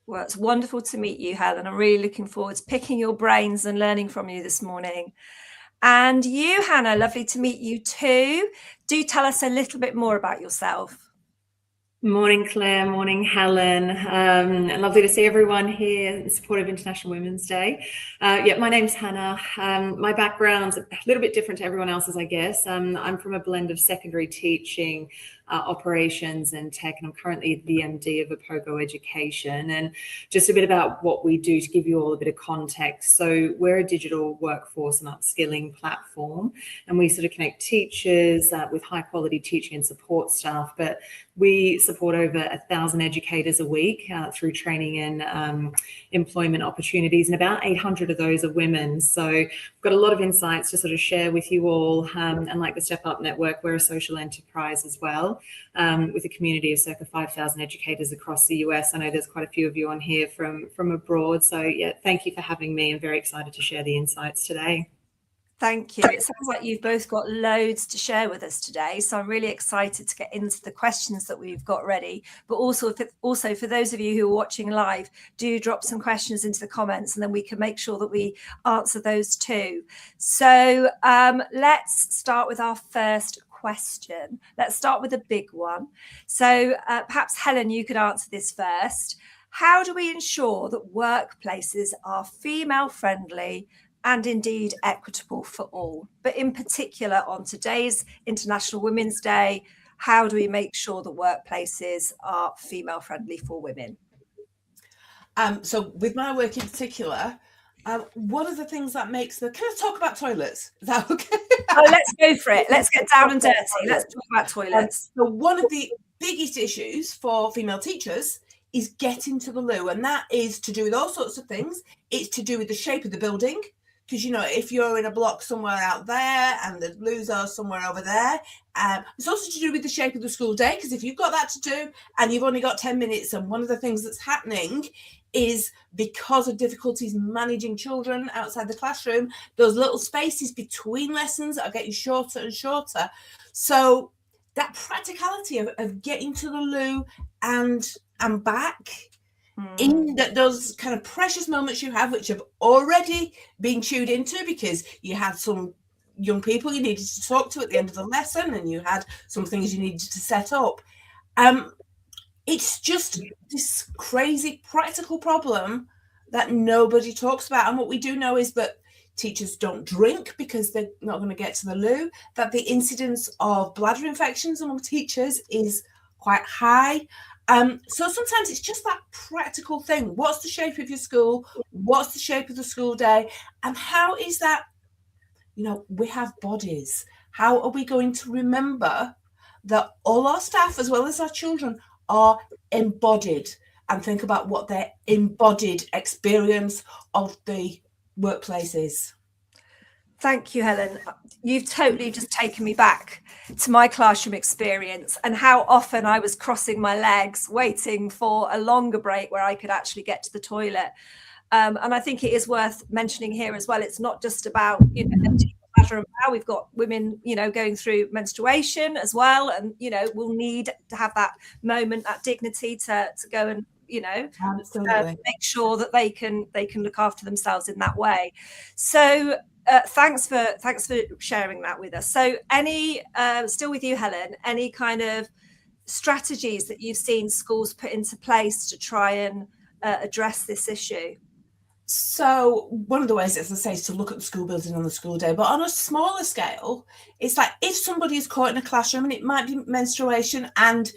Well, it's wonderful to meet you, Helen. I'm really looking forward to picking your brains and learning from you this morning. And you, Hannah, lovely to meet you too. Do tell us a little bit more about yourself. Morning, Claire. Morning, Helen. Lovely to see everyone here in support of International Women's Day. My name's Hannah. My background's a little bit different to everyone else's, I guess. I'm from a blend of secondary teaching, operations and tech, and I'm currently the MD of Apogo Education. And just a bit about what we do to give you all a bit of context. So we're a digital workforce and upskilling platform, and we sort of connect teachers with high quality teaching and support staff, but we support over 1,000 educators a week through training and employment opportunities, and about 800 of those are women. So we've got a lot of insights to sort of share with you all. And like the Step Up Network, we're a social enterprise as well, with a community of circa 5,000 educators across the US. I know there's quite a few of you on here from abroad. So yeah, thank you for having me. I'm very excited to share the insights today. Thank you. It sounds like you've both got loads to share with us today. So I'm really excited to get into the questions that we've got ready. But also for those of you who are watching live, do drop some questions into the comments and then we can make sure that we answer those too. So let's start with our first question. Let's start with a big one. So perhaps Helen, you could answer this first. How do we ensure that workplaces are female friendly and indeed equitable for all? But in particular, on today's International Women's Day, how do we make sure that workplaces are female friendly for women? So with my work in particular, one of the things that makes can I talk about toilets? Is that okay? Oh, let's go for it. Let's get down and dirty. Let's talk about toilets. So one of the biggest issues for female teachers is getting to the loo, and that is to do with all sorts of things. It's to do with the shape of the building, because, you know, if you're in a block somewhere out there and the loos are somewhere over there, it's also to do with the shape of the school day, because if you've got that to do and you've only got 10 minutes, and one of the things that's happening is because of difficulties managing children outside the classroom, those little spaces between lessons are getting shorter and shorter. So that practicality of getting to the loo and back, in those kind of precious moments you have, which have already been chewed into because you had some young people you needed to talk to at the end of the lesson and you had some things you needed to set up. It's just this crazy practical problem that nobody talks about. And what we do know is that teachers don't drink because they're not going to get to the loo, that the incidence of bladder infections among teachers is quite high. So sometimes it's just that practical thing. What's the shape of your school? What's the shape of the school day? And how is that, we have bodies. How are we going to remember that all our staff, as well as our children, are embodied, and think about what their embodied experience of the workplace is? Thank you, Helen. You've totally just taken me back to my classroom experience and how often I was crossing my legs, waiting for a longer break where I could actually get to the toilet. And I think it is worth mentioning here as well. It's not just about, emptying the bladder and bowel. We've got women, going through menstruation as well. And, we'll need to have that moment, that dignity to go and, make sure that they can look after themselves in that way. So thanks for sharing that with us. So still with you, Helen, any kind of strategies that you've seen schools put into place to try and address this issue? So one of the ways, as I say, is to look at the school building on the school day. But on a smaller scale, it's like if somebody is caught in a classroom, and it might be menstruation, and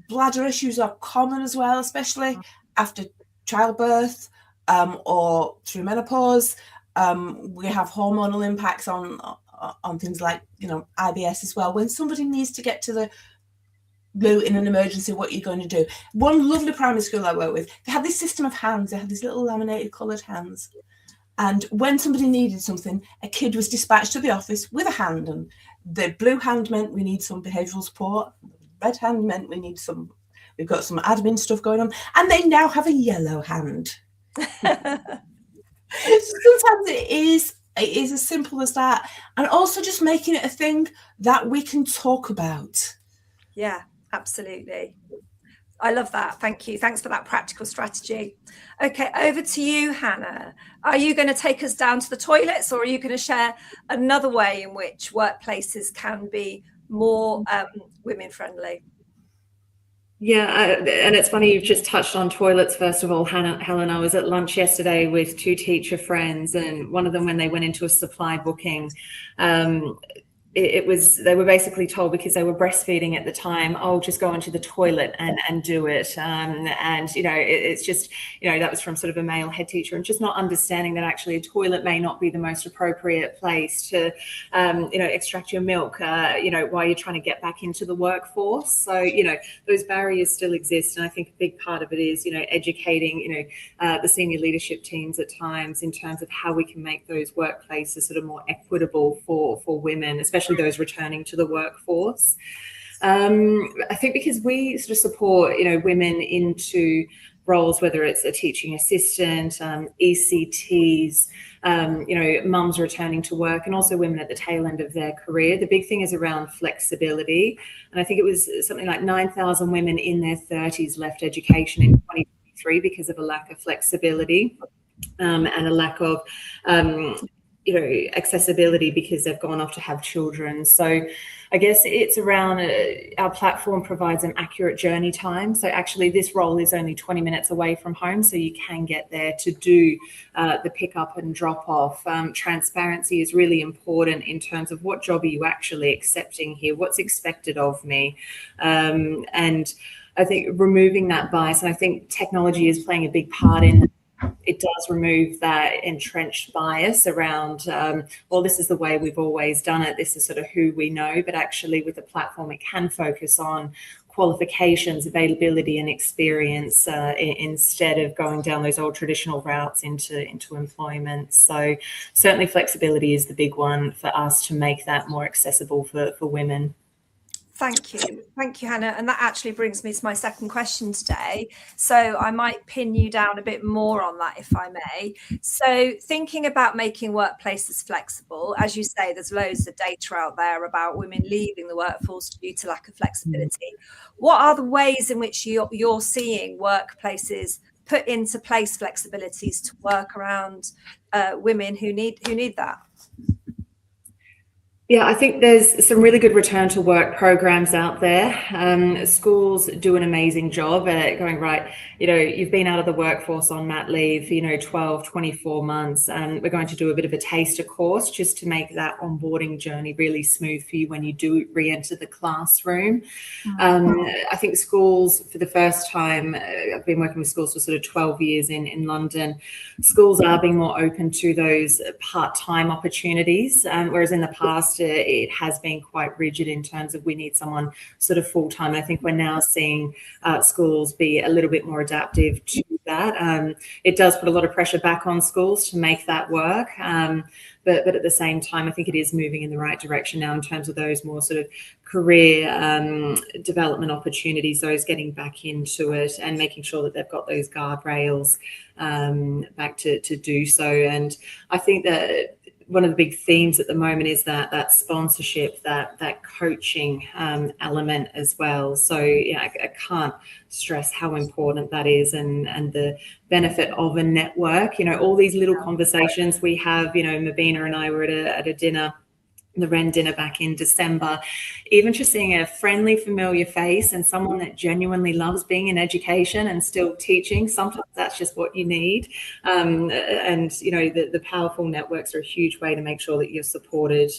bladder issues are common as well, especially after childbirth or through menopause. We have hormonal impacts on things like, IBS as well. When somebody needs to get to the loo in an emergency, what are you going to do? One lovely primary school I work with, they had this system of hands. They had these little laminated coloured hands. And when somebody needed something, a kid was dispatched to the office with a hand. And the blue hand meant we need some behavioural support. The red hand meant we've got some admin stuff going on. And they now have a yellow hand. Sometimes it is as simple as that. And also just making it a thing that we can talk about. Yeah, absolutely. I love that. Thank you. Thanks for that practical strategy. Okay, over to you, Hannah. Are you going to take us down to the toilets, or are you going to share another way in which workplaces can be more women friendly? Yeah, and it's funny you've just touched on toilets. First of all, Helen, I was at lunch yesterday with two teacher friends, and one of them, when they went into a supply booking, they were basically told, because they were breastfeeding at the time, oh, just go into the toilet and do it. And, it's just, that was from sort of a male head teacher, and just not understanding that actually a toilet may not be the most appropriate place to, extract your milk, while you're trying to get back into the workforce. So, those barriers still exist. And I think a big part of it is, educating, the senior leadership teams at times in terms of how we can make those workplaces sort of more equitable for women, especially those returning to the workforce. I think because we sort of support, women into roles, whether it's a teaching assistant, ECTs, mums returning to work, and also women at the tail end of their career. The big thing is around flexibility. And I think it was something like 9,000 women in their 30s left education in 2023 because of a lack of flexibility and a lack of accessibility because they've gone off to have children. So I guess it's around our platform provides an accurate journey time. So actually this role is only 20 minutes away from home, so you can get there to do the pick up and drop off. Transparency is really important in terms of what job are you actually accepting here, what's expected of me. And I think removing that bias, and I think technology is playing a big part in that. It does remove that entrenched bias around, well, this is the way we've always done it. This is sort of who we know. But actually with the platform, it can focus on qualifications, availability and experience instead of going down those old traditional routes into employment. So certainly flexibility is the big one for us to make that more accessible for women. Thank you, Hannah. And that actually brings me to my second question today. So I might pin you down a bit more on that, if I may. So thinking about making workplaces flexible, as you say, there's loads of data out there about women leaving the workforce due to lack of flexibility. What are the ways in which you're seeing workplaces put into place flexibilities to work around women who need that? Yeah, I think there's some really good return to work programs out there. Schools do an amazing job at going, right, you've been out of the workforce on mat leave, 12, 24 months. We're going to do a bit of a taster course just to make that onboarding journey really smooth for you when you do re-enter the classroom. I think schools, for the first time, I've been working with schools for sort of 12 years in London. Schools are being more open to those part-time opportunities, whereas in the past it has been quite rigid in terms of we need someone sort of full-time. I think we're now seeing schools be a little bit more adaptive to that. It does put a lot of pressure back on schools to make that work. But at the same time, I think it is moving in the right direction now in terms of those more sort of career development opportunities, those getting back into it and making sure that they've got those guardrails back to do so. And I think that one of the big themes at the moment is that sponsorship, that coaching element as well. So I can't stress how important that is, and the benefit of a network. All these little conversations we have. Mabina and I were at a dinner, the Wren dinner back in December. Even just seeing a friendly, familiar face and someone that genuinely loves being in education and still teaching, sometimes that's just what you need. And the powerful networks are a huge way to make sure that you're supported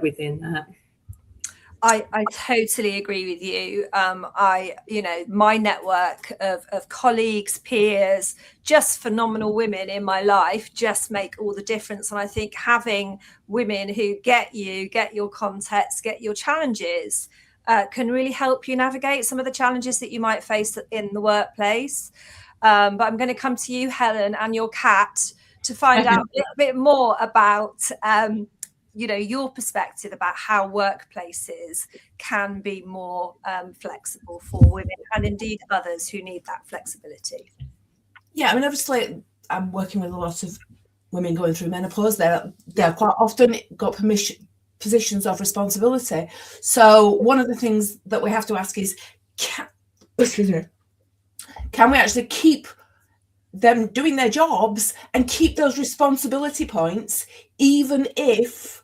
within that. I totally agree with you. My network of colleagues, peers, just phenomenal women in my life just make all the difference. And I think having women who get your context, get your challenges, can really help you navigate some of the challenges that you might face in the workplace. But I'm going to come to you, Helen, and your cat to find out a little bit more about your perspective about how workplaces can be more flexible for women and indeed others who need that flexibility. Yeah, I mean, obviously, I'm working with a lot of women going through menopause. They're quite often got positions of responsibility. So one of the things that we have to ask is, can we actually keep them doing their jobs and keep those responsibility points, even if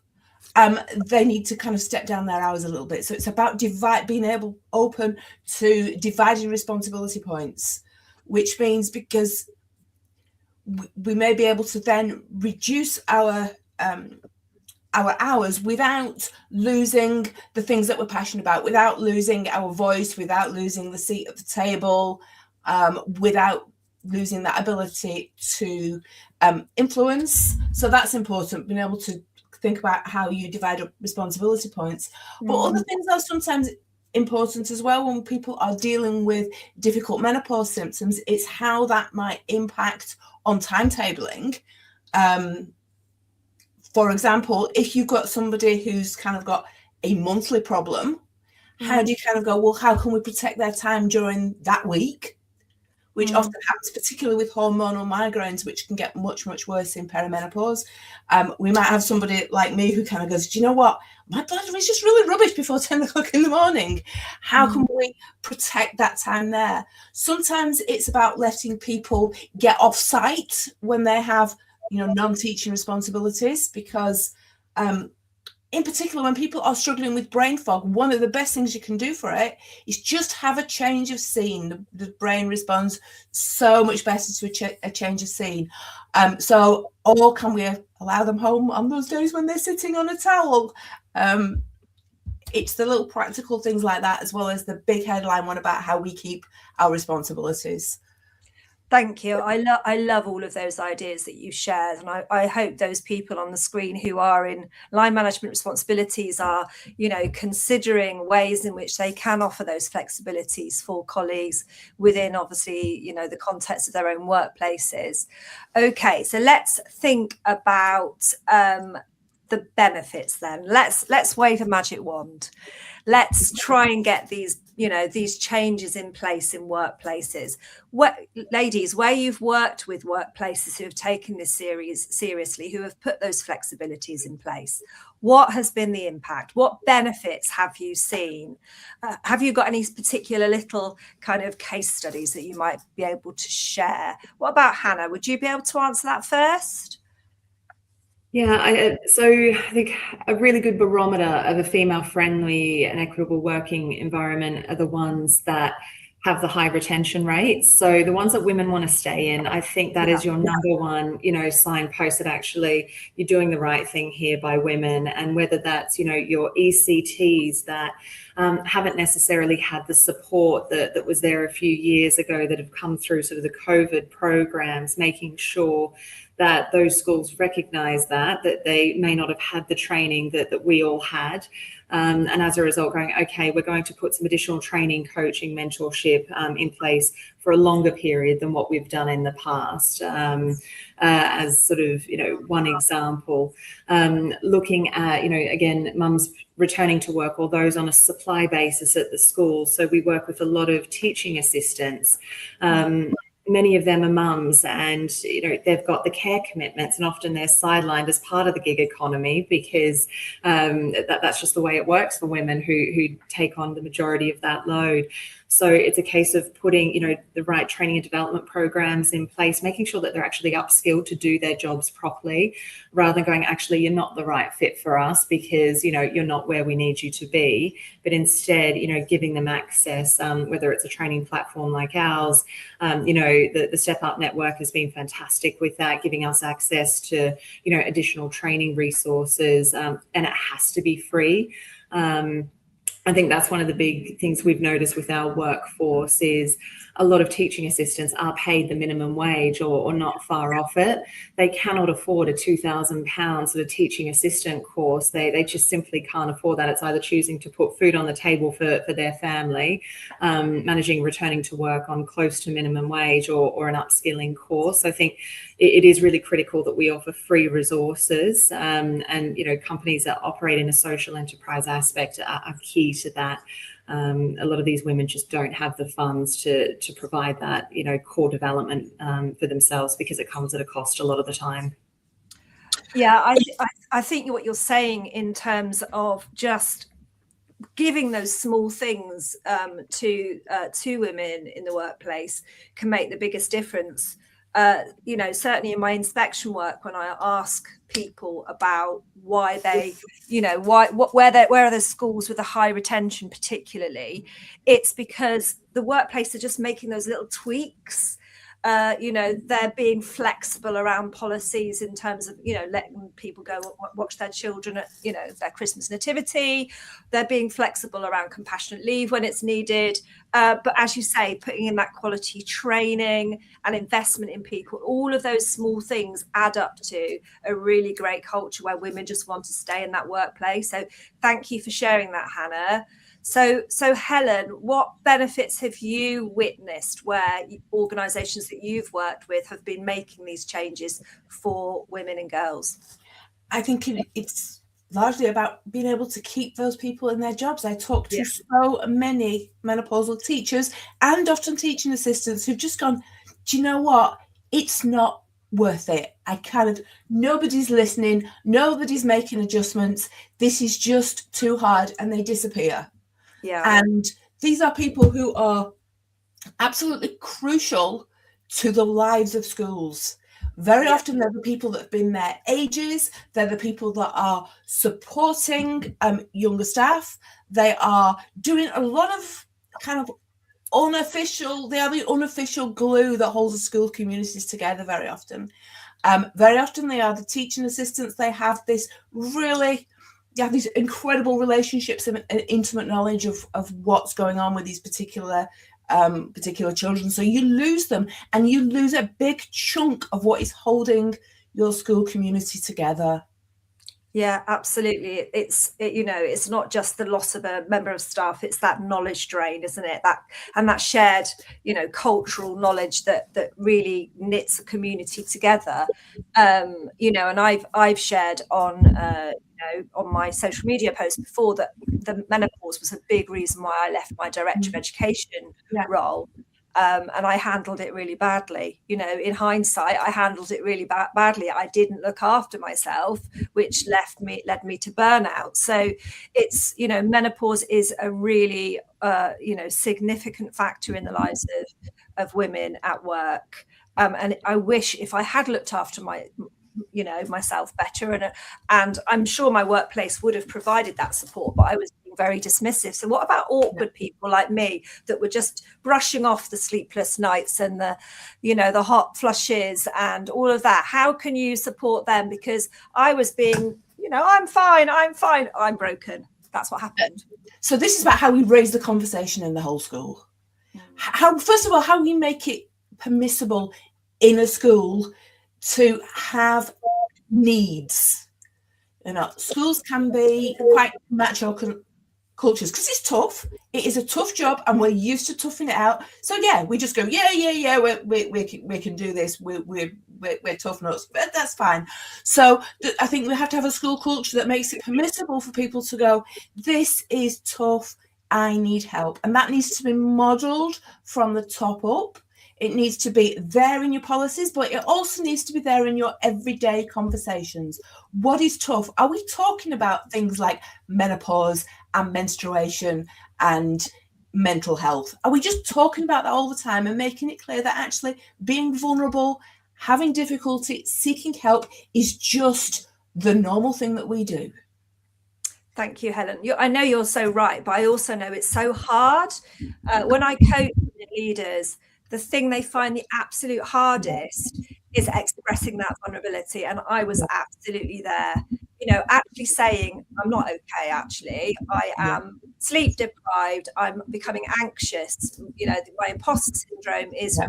they need to kind of step down their hours a little bit? So it's about being open to dividing responsibility points, which means because we may be able to then reduce our hours without losing the things that we're passionate about, without losing our voice, without losing the seat at the table, without losing that ability to influence. So that's important, being able to think about how you divide up responsibility points. But other things are sometimes important as well when people are dealing with difficult menopause symptoms. It's how that might impact on timetabling. For example, if you've got somebody who's kind of got a monthly problem, how do you kind of go, well, how can we protect their time during that week? Which often happens, particularly with hormonal migraines, which can get much, much worse in perimenopause. We might have somebody like me who kind of goes, do you know what? My bladder is just really rubbish before 10 o'clock in the morning. How can we protect that time there? Sometimes it's about letting people get off site when they have, non-teaching responsibilities, because in particular, when people are struggling with brain fog, one of the best things you can do for it is just have a change of scene. The brain responds so much better to a change of scene. Or can we allow them home on those days when they're sitting on a towel? It's the little practical things like that, as well as the big headline one about how we keep our responsibilities. Thank you. I love all of those ideas that you shared. And I hope those people on the screen who are in line management responsibilities are, considering ways in which they can offer those flexibilities for colleagues within, obviously, the context of their own workplaces. Okay, so let's think about the benefits then. Let's wave a magic wand. Let's try and get these changes in place in workplaces. Ladies, where you've worked with workplaces who have taken this seriously, who have put those flexibilities in place, what has been the impact? What benefits have you seen? Have you got any particular little kind of case studies that you might be able to share? What about Hannah? Would you be able to answer that first? Yeah, so I think a really good barometer of a female-friendly and equitable working environment are the ones that have the high retention rates. So the ones that women want to stay in, I think that is your number one, signpost that actually you're doing the right thing here by women. And whether that's, your ECTs that haven't necessarily had the support that was there a few years ago, that have come through sort of the COVID programs, making sure that those schools recognize that they may not have had the training that we all had. And as a result, going, okay, we're going to put some additional training, coaching, mentorship in place for a longer period than what we've done in the past. As sort of, one example, looking at, again, mums returning to work, or those on a supply basis at the school. So we work with a lot of teaching assistants. Many of them are mums, and they've got the care commitments, and often they're sidelined as part of the gig economy because that's just the way it works for women who take on the majority of that load. So it's a case of putting, the right training and development programs in place, making sure that they're actually upskilled to do their jobs properly, rather than going, actually, you're not the right fit for us because, you're not where we need you to be. But instead, giving them access, whether it's a training platform like ours, the Step Up Network has been fantastic with that, giving us access to, additional training resources, and it has to be free. I think that's one of the big things we've noticed with our workforce is a lot of teaching assistants are paid the minimum wage or not far off it. They cannot afford a £2,000 sort of teaching assistant course. They just simply can't afford that. It's either choosing to put food on the table for their family, managing returning to work on close to minimum wage, or an upskilling course. I think it is really critical that we offer free resources, and companies that operate in a social enterprise aspect are key to that. A lot of these women just don't have the funds to provide that, core development for themselves, because it comes at a cost a lot of the time. Yeah, I think what you're saying in terms of just giving those small things to women in the workplace can make the biggest difference. Certainly in my inspection work, when I ask people about why they, where are the schools with a high retention particularly, it's because the workplace are just making those little tweaks. They're being flexible around policies in terms of, letting people go watch their children at, their Christmas nativity. They're being flexible around compassionate leave when it's needed. But as you say, putting in that quality training and investment in people, all of those small things add up to a really great culture where women just want to stay in that workplace. So thank you for sharing that, Hannah. So Helen, what benefits have you witnessed where organisations that you've worked with have been making these changes for women and girls? I think it's largely about being able to keep those people in their jobs. I talk to so many menopausal teachers and often teaching assistants who've just gone, do you know what? It's not worth it. Nobody's listening. Nobody's making adjustments. This is just too hard, and they disappear. Yeah. And these are people who are absolutely crucial to the lives of schools. Very often they're the people that have been there ages. They're the people that are supporting younger staff. They are doing a lot of kind of unofficial, they are the unofficial glue that holds the school communities together very often. Very often they are the teaching assistants. They have these incredible relationships and intimate knowledge of what's going on with these particular children. So you lose them, and you lose a big chunk of what is holding your school community together. Yeah, absolutely. It's not just the loss of a member of staff, it's that knowledge drain, isn't it? That shared, cultural knowledge that really knits a community together. And I've shared on my social media posts before that the menopause was a big reason why I left my director of education role. And I handled it really badly. In hindsight, I handled it really badly. I didn't look after myself, which led me to burnout. So it's, menopause is a really, significant factor in the lives of women at work. And I wish if I had looked after you know, myself better, and I'm sure my workplace would have provided that support, but I was being very dismissive. So what about awkward people like me that were just brushing off the sleepless nights and the, you know, the hot flushes and all of that? How can you support them? Because I was being, you know, I'm fine, I'm broken. That's what happened. So this is about how we raise the conversation in the whole school. How, first of all, how we make it permissible in a school to have needs. You know, schools can be quite macho cultures because it's tough. It is a tough job, and we're used to toughing it out. So yeah, we just go, yeah, we can do this. We're tough nuts, but that's fine. So I think we have to have a school culture that makes it permissible for people to go, this is tough, I need help. And that needs to be modelled from the top up. It needs to be there in your policies, but it also needs to be there in your everyday conversations. What is tough? Are we talking about things like menopause and menstruation and mental health? Are we just talking about that all the time and making it clear that actually being vulnerable, having difficulty, seeking help is just the normal thing that we do? Thank you, Helen. I know you're so right, but I also know it's so hard. When I coach leaders, the thing they find the absolute hardest is expressing that vulnerability. And I was absolutely there, you know, actually saying, I'm not okay, actually. I am sleep deprived. I'm becoming anxious. You know, my imposter syndrome is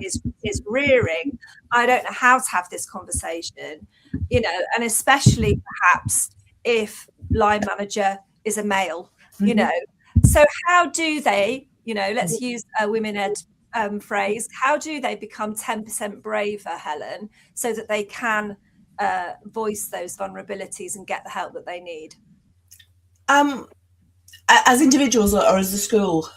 rearing. I don't know how to have this conversation, you know, and especially perhaps if line manager is a male, you know. So how do they, you know, let's use a women-ed phrase, how do they become 10% braver, Helen, so that they can voice those vulnerabilities and get the help that they need? As individuals or as a school?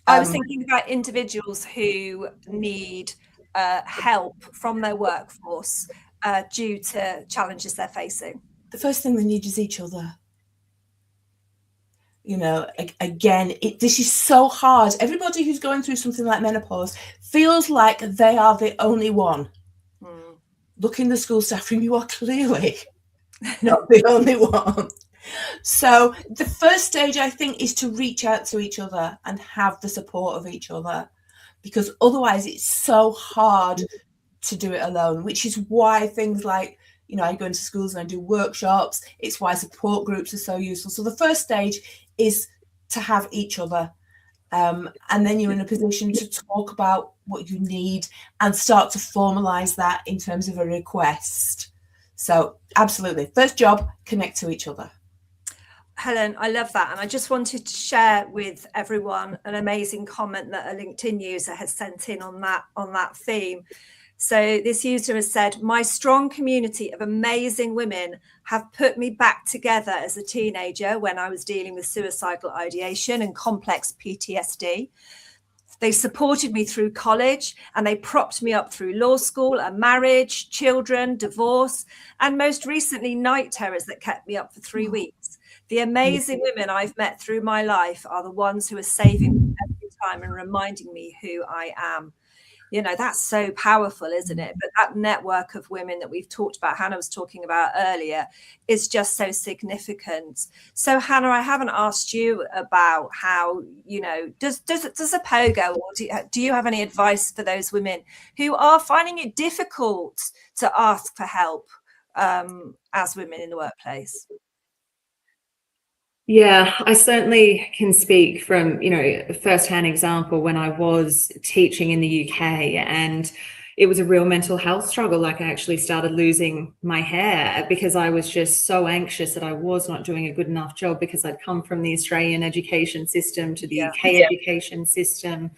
I was thinking about individuals who need help from their workforce due to challenges they're facing. The first thing they need is each other. You know, again, this is so hard. Everybody who's going through something like menopause feels like they are the only one. Look in the school staff room, you are clearly not the only one. So the first stage, I think, is to reach out to each other and have the support of each other, because otherwise it's so hard to do it alone, which is why things like, you know, I go into schools and I do workshops. It's why support groups are so useful. So the first stage is to have each other. And then you're in a position to talk about what you need and start to formalize that in terms of a request. So absolutely. First job, connect to each other. Helen, I love that. And I just wanted to share with everyone an amazing comment that a LinkedIn user has sent in on that theme. So this user has said, my strong community of amazing women have put me back together as a teenager when I was dealing with suicidal ideation and complex PTSD. They supported me through college and they propped me up through law school and marriage, children, divorce, and most recently night terrors that kept me up for 3 weeks. The amazing women I've met through my life are the ones who are saving me every time and reminding me who I am. You know, that's so powerful, isn't it? But that network of women that we've talked about, Hannah was talking about earlier, is just so significant. So, Hannah, I haven't asked you about how, you know, does a pogo, or do you have any advice for those women who are finding it difficult to ask for help as women in the workplace? Yeah, I certainly can speak from, you know, a first-hand example when I was teaching in the UK, and it was a real mental health struggle. Like, I actually started losing my hair because I was just so anxious that I was not doing a good enough job, because I'd come from the Australian education system to the UK education system.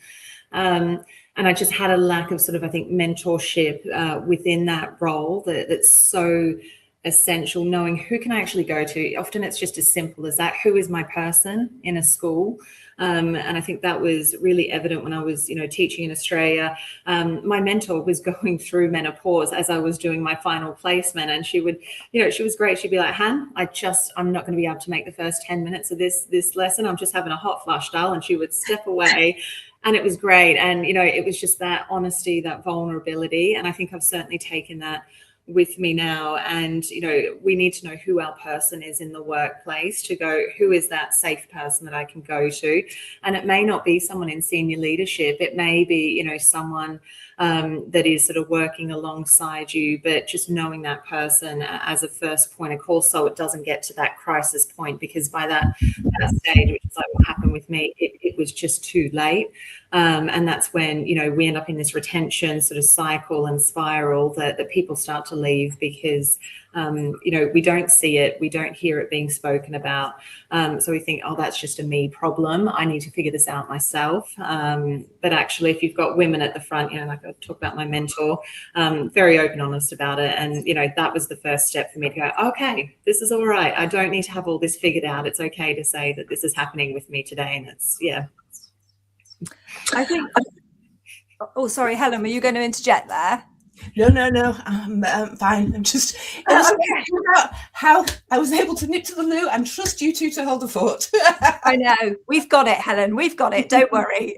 And I just had a lack of sort of, I think, mentorship within that role that's so essential, knowing who can I actually go to. Often it's just as simple as that. Who is my person in a school? And I think that was really evident when I was, you know, teaching in Australia. My mentor was going through menopause as I was doing my final placement, and she would, you know, she was great. She'd be like, Han, I'm not going to be able to make the first 10 minutes of this lesson. I'm just having a hot flush, doll. And she would step away. And it was great. And, you know, it was just that honesty, that vulnerability. And I think I've certainly taken that with me now, and we need to know who our person is in the workplace, to go, who is that safe person that I can go to? And it may not be someone in senior leadership, it may be someone that is sort of working alongside you, but just knowing that person as a first point of call, so it doesn't get to that crisis point, because by that stage, which is like what happened with me, it was just too late. And that's when, we end up in this retention sort of cycle and spiral that people start to leave, because, we don't see it, we don't hear it being spoken about. So we think, oh, that's just a me problem, I need to figure this out myself. But actually, if you've got women at the front, like I talk about my mentor, very open, honest about it. And, that was the first step for me to go, okay, this is all right. I don't need to have all this figured out. It's okay to say that this is happening with me today. And it's, I think. Oh, sorry, Helen, were you going to interject there? No, I'm fine. I'm just about how I was able to nip to the loo and trust you two to hold the fort. I know, we've got it, Helen. We've got it. Don't worry.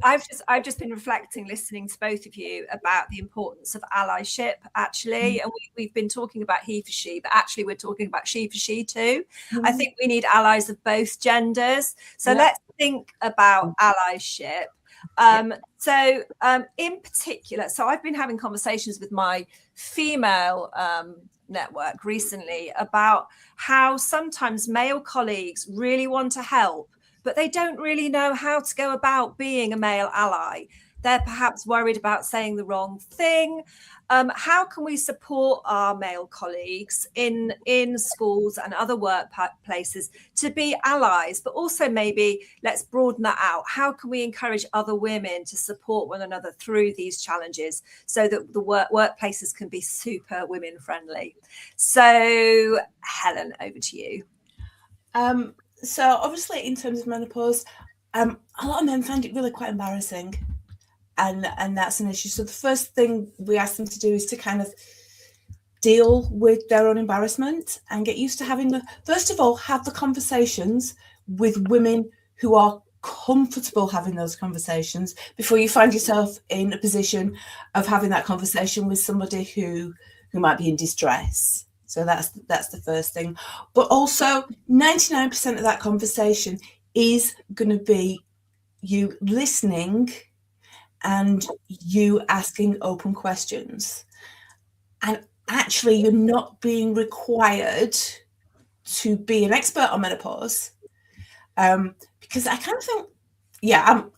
I've just been reflecting, listening to both of you about the importance of allyship, actually, and we've been talking about he for she, but actually we're talking about she for she too. I think we need allies of both genders. So let's think about allyship. So in particular, so I've been having conversations with my female network recently about how sometimes male colleagues really want to help, but they don't really know how to go about being a male ally. They're perhaps worried about saying the wrong thing. How can we support our male colleagues in schools and other workplaces to be allies, but also maybe let's broaden that out. How can we encourage other women to support one another through these challenges so that the workplaces can be super women friendly? So Helen, over to you. So obviously in terms of menopause, a lot of men find it really quite embarrassing. And that's an issue. So the first thing we ask them to do is to kind of deal with their own embarrassment and get used to having first of all, have the conversations with women who are comfortable having those conversations before you find yourself in a position of having that conversation with somebody who might be in distress. So that's the first thing. But also 99% of that conversation is going to be you listening and you asking open questions. And actually, you're not being required to be an expert on menopause. Because I kind of think,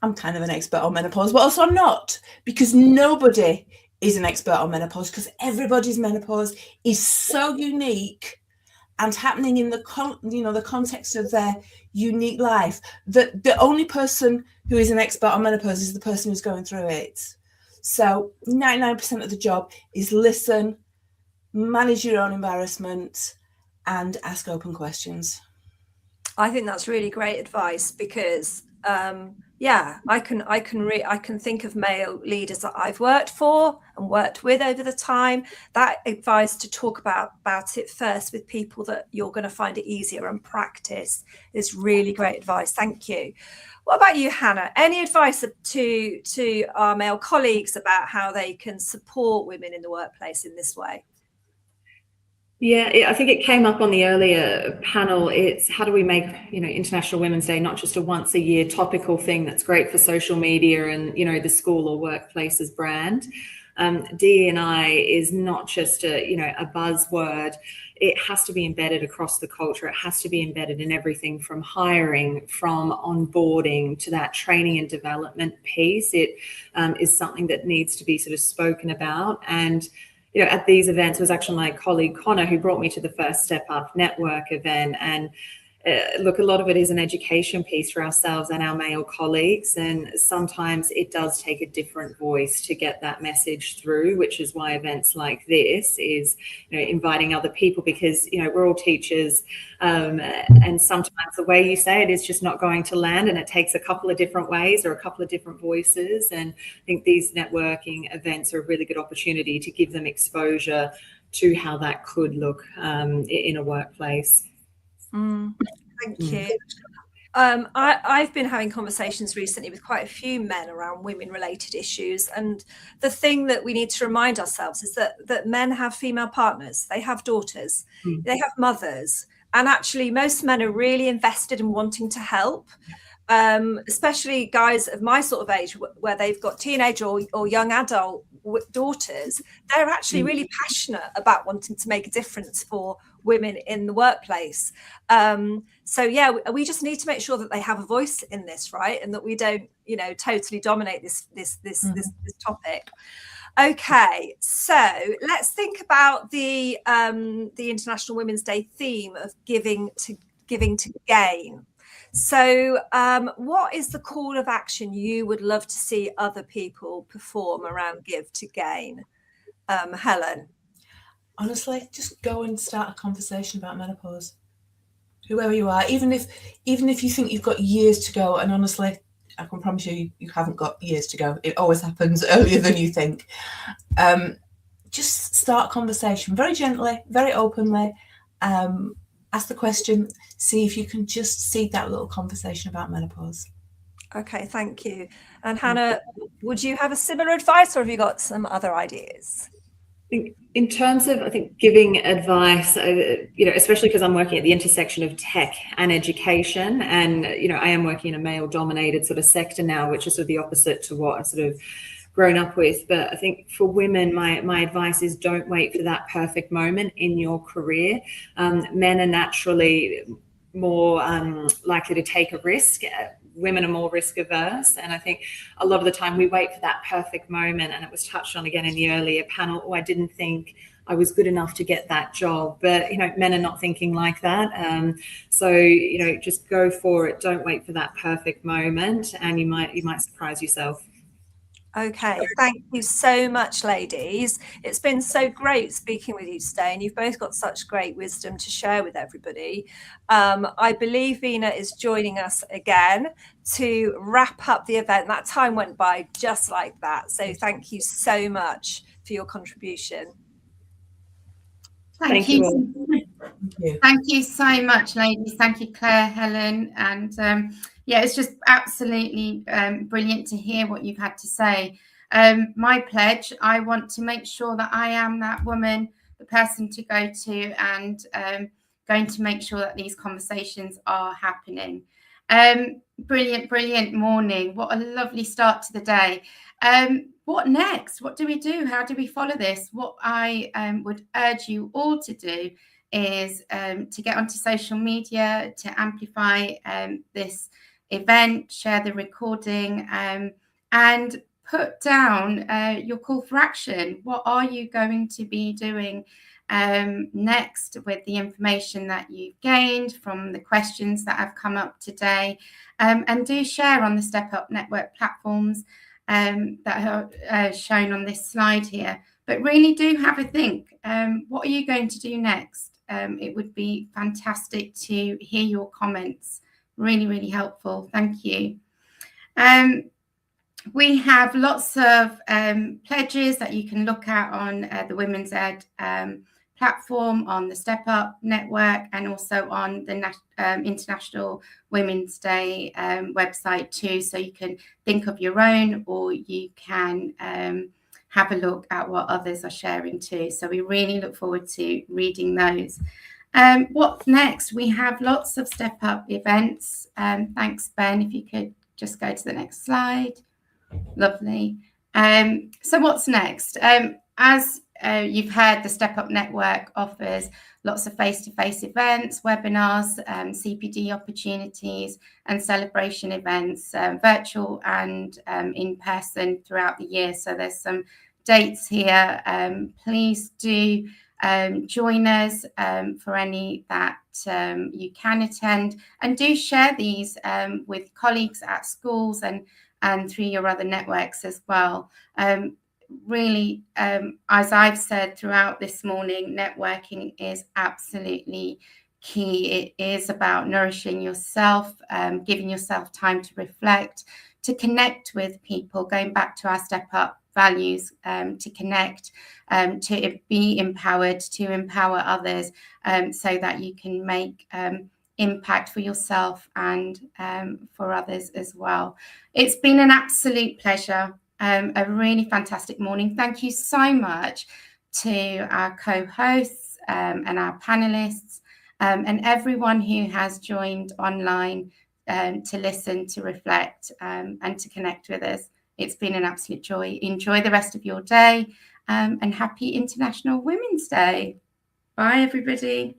I'm kind of an expert on menopause, but also I'm not, because nobody is an expert on menopause, because everybody's menopause is so unique and happening in the context of their unique life, that the only person who is an expert on menopause is the person who's going through it. So 99% of the job is listen, manage your own embarrassment, and ask open questions. I think that's really great advice, because I can think of male leaders that I've worked for and worked with over the time. That advice to talk about it first with people that you're going to find it easier and practice is really great advice. Thank you. What about you, Hannah? Any advice to our male colleagues about how they can support women in the workplace in this way? Yeah, I think it came up on the earlier panel. It's how do we make, International Women's Day not just a once a year topical thing that's great for social media and, the school or workplace's brand. DE&I is not just a buzzword. It has to be embedded across the culture. It has to be embedded in everything from hiring, from onboarding to that training and development piece. It is something that needs to be sort of spoken about. And at these events, it was actually my colleague Connor who brought me to the first Step Up Network event. And look, a lot of it is an education piece for ourselves and our male colleagues. And sometimes it does take a different voice to get that message through, which is why events like this is, inviting other people, because, we're all teachers. And sometimes the way you say it is just not going to land, and it takes a couple of different ways or a couple of different voices. And I think these networking events are a really good opportunity to give them exposure to how that could look in a workplace. Thank you. I've been having conversations recently with quite a few men around women-related issues, and the thing that we need to remind ourselves is that men have female partners, they have daughters, they have mothers, and actually most men are really invested in wanting to help. Especially guys of my sort of age where they've got teenage or young adult daughters, they're actually really passionate about wanting to make a difference for women in the workplace. So yeah, we just need to make sure that they have a voice in this, right? And that we don't, totally dominate this topic. Okay, so let's think about the International Women's Day theme of giving to gain. So what is the call of action you would love to see other people perform around give to gain? Helen? Honestly, just go and start a conversation about menopause. Whoever you are, even if you think you've got years to go, and honestly, I can promise you haven't got years to go. It always happens earlier than you think. Just start a conversation very gently, very openly. Ask the question, see if you can just seed that little conversation about menopause. Okay, thank you. And Hannah, would you have a similar advice, or have you got some other ideas? In terms of, giving advice, especially because I'm working at the intersection of tech and education, and, I am working in a male-dominated sort of sector now, which is sort of the opposite to what I've sort of grown up with. But I think for women, my advice is don't wait for that perfect moment in your career. Men are naturally more likely to take a risk. Women are more risk averse, and I think a lot of the time we wait for that perfect moment, and it was touched on again in the earlier panel, I didn't think I was good enough to get that job. But men are not thinking like that. So just go for it. Don't wait for that perfect moment, and you might surprise yourself. Okay, thank you so much, ladies. It's been so great speaking with you today, and you've both got such great wisdom to share with everybody. I believe Vina is joining us again to wrap up the event. That time went by just like that. So thank you so much for your contribution. Thank you. Thank you so much, ladies. Thank you, Claire, Helen, and yeah, it's just absolutely brilliant to hear what you've had to say. My pledge, I want to make sure that I am that woman, the person to go to, and going to make sure that these conversations are happening. Brilliant morning. What a lovely start to the day. What next? What do we do? How do we follow this? What I would urge you all to do is to get onto social media, to amplify this event, share the recording, and put down your call for action. What are you going to be doing next with the information that you've gained from the questions that have come up today? And do share on the Step Up Network platforms that are shown on this slide here. But really do have a think. What are you going to do next? It would be fantastic to hear your comments. Really helpful. Thank you. We have lots of pledges that you can look at on the Women's Ed platform, on the Step Up Network, and also on the International Women's Day website too. So you can think of your own, or you can have a look at what others are sharing too. So we really look forward to reading those. What's next? We have lots of Step Up events. Thanks, Ben. If you could just go to the next slide. Lovely. So what's next? As you've heard, the Step Up Network offers lots of face-to-face events, webinars, CPD opportunities, and celebration events, virtual and in person throughout the year. So there's some dates here. Please do join us for any that you can attend, and do share these with colleagues at schools and through your other networks as well. Really, as I've said throughout this morning, networking is absolutely key. It is about nourishing yourself, giving yourself time to reflect, to connect with people, going back to our Step Up values, to connect, to be empowered, to empower others, so that you can make impact for yourself and for others as well. It's been an absolute pleasure, a really fantastic morning. Thank you so much to our co-hosts and our panelists and everyone who has joined online to listen, to reflect and to connect with us. It's been an absolute joy. Enjoy the rest of your day and happy International Women's Day. Bye, everybody.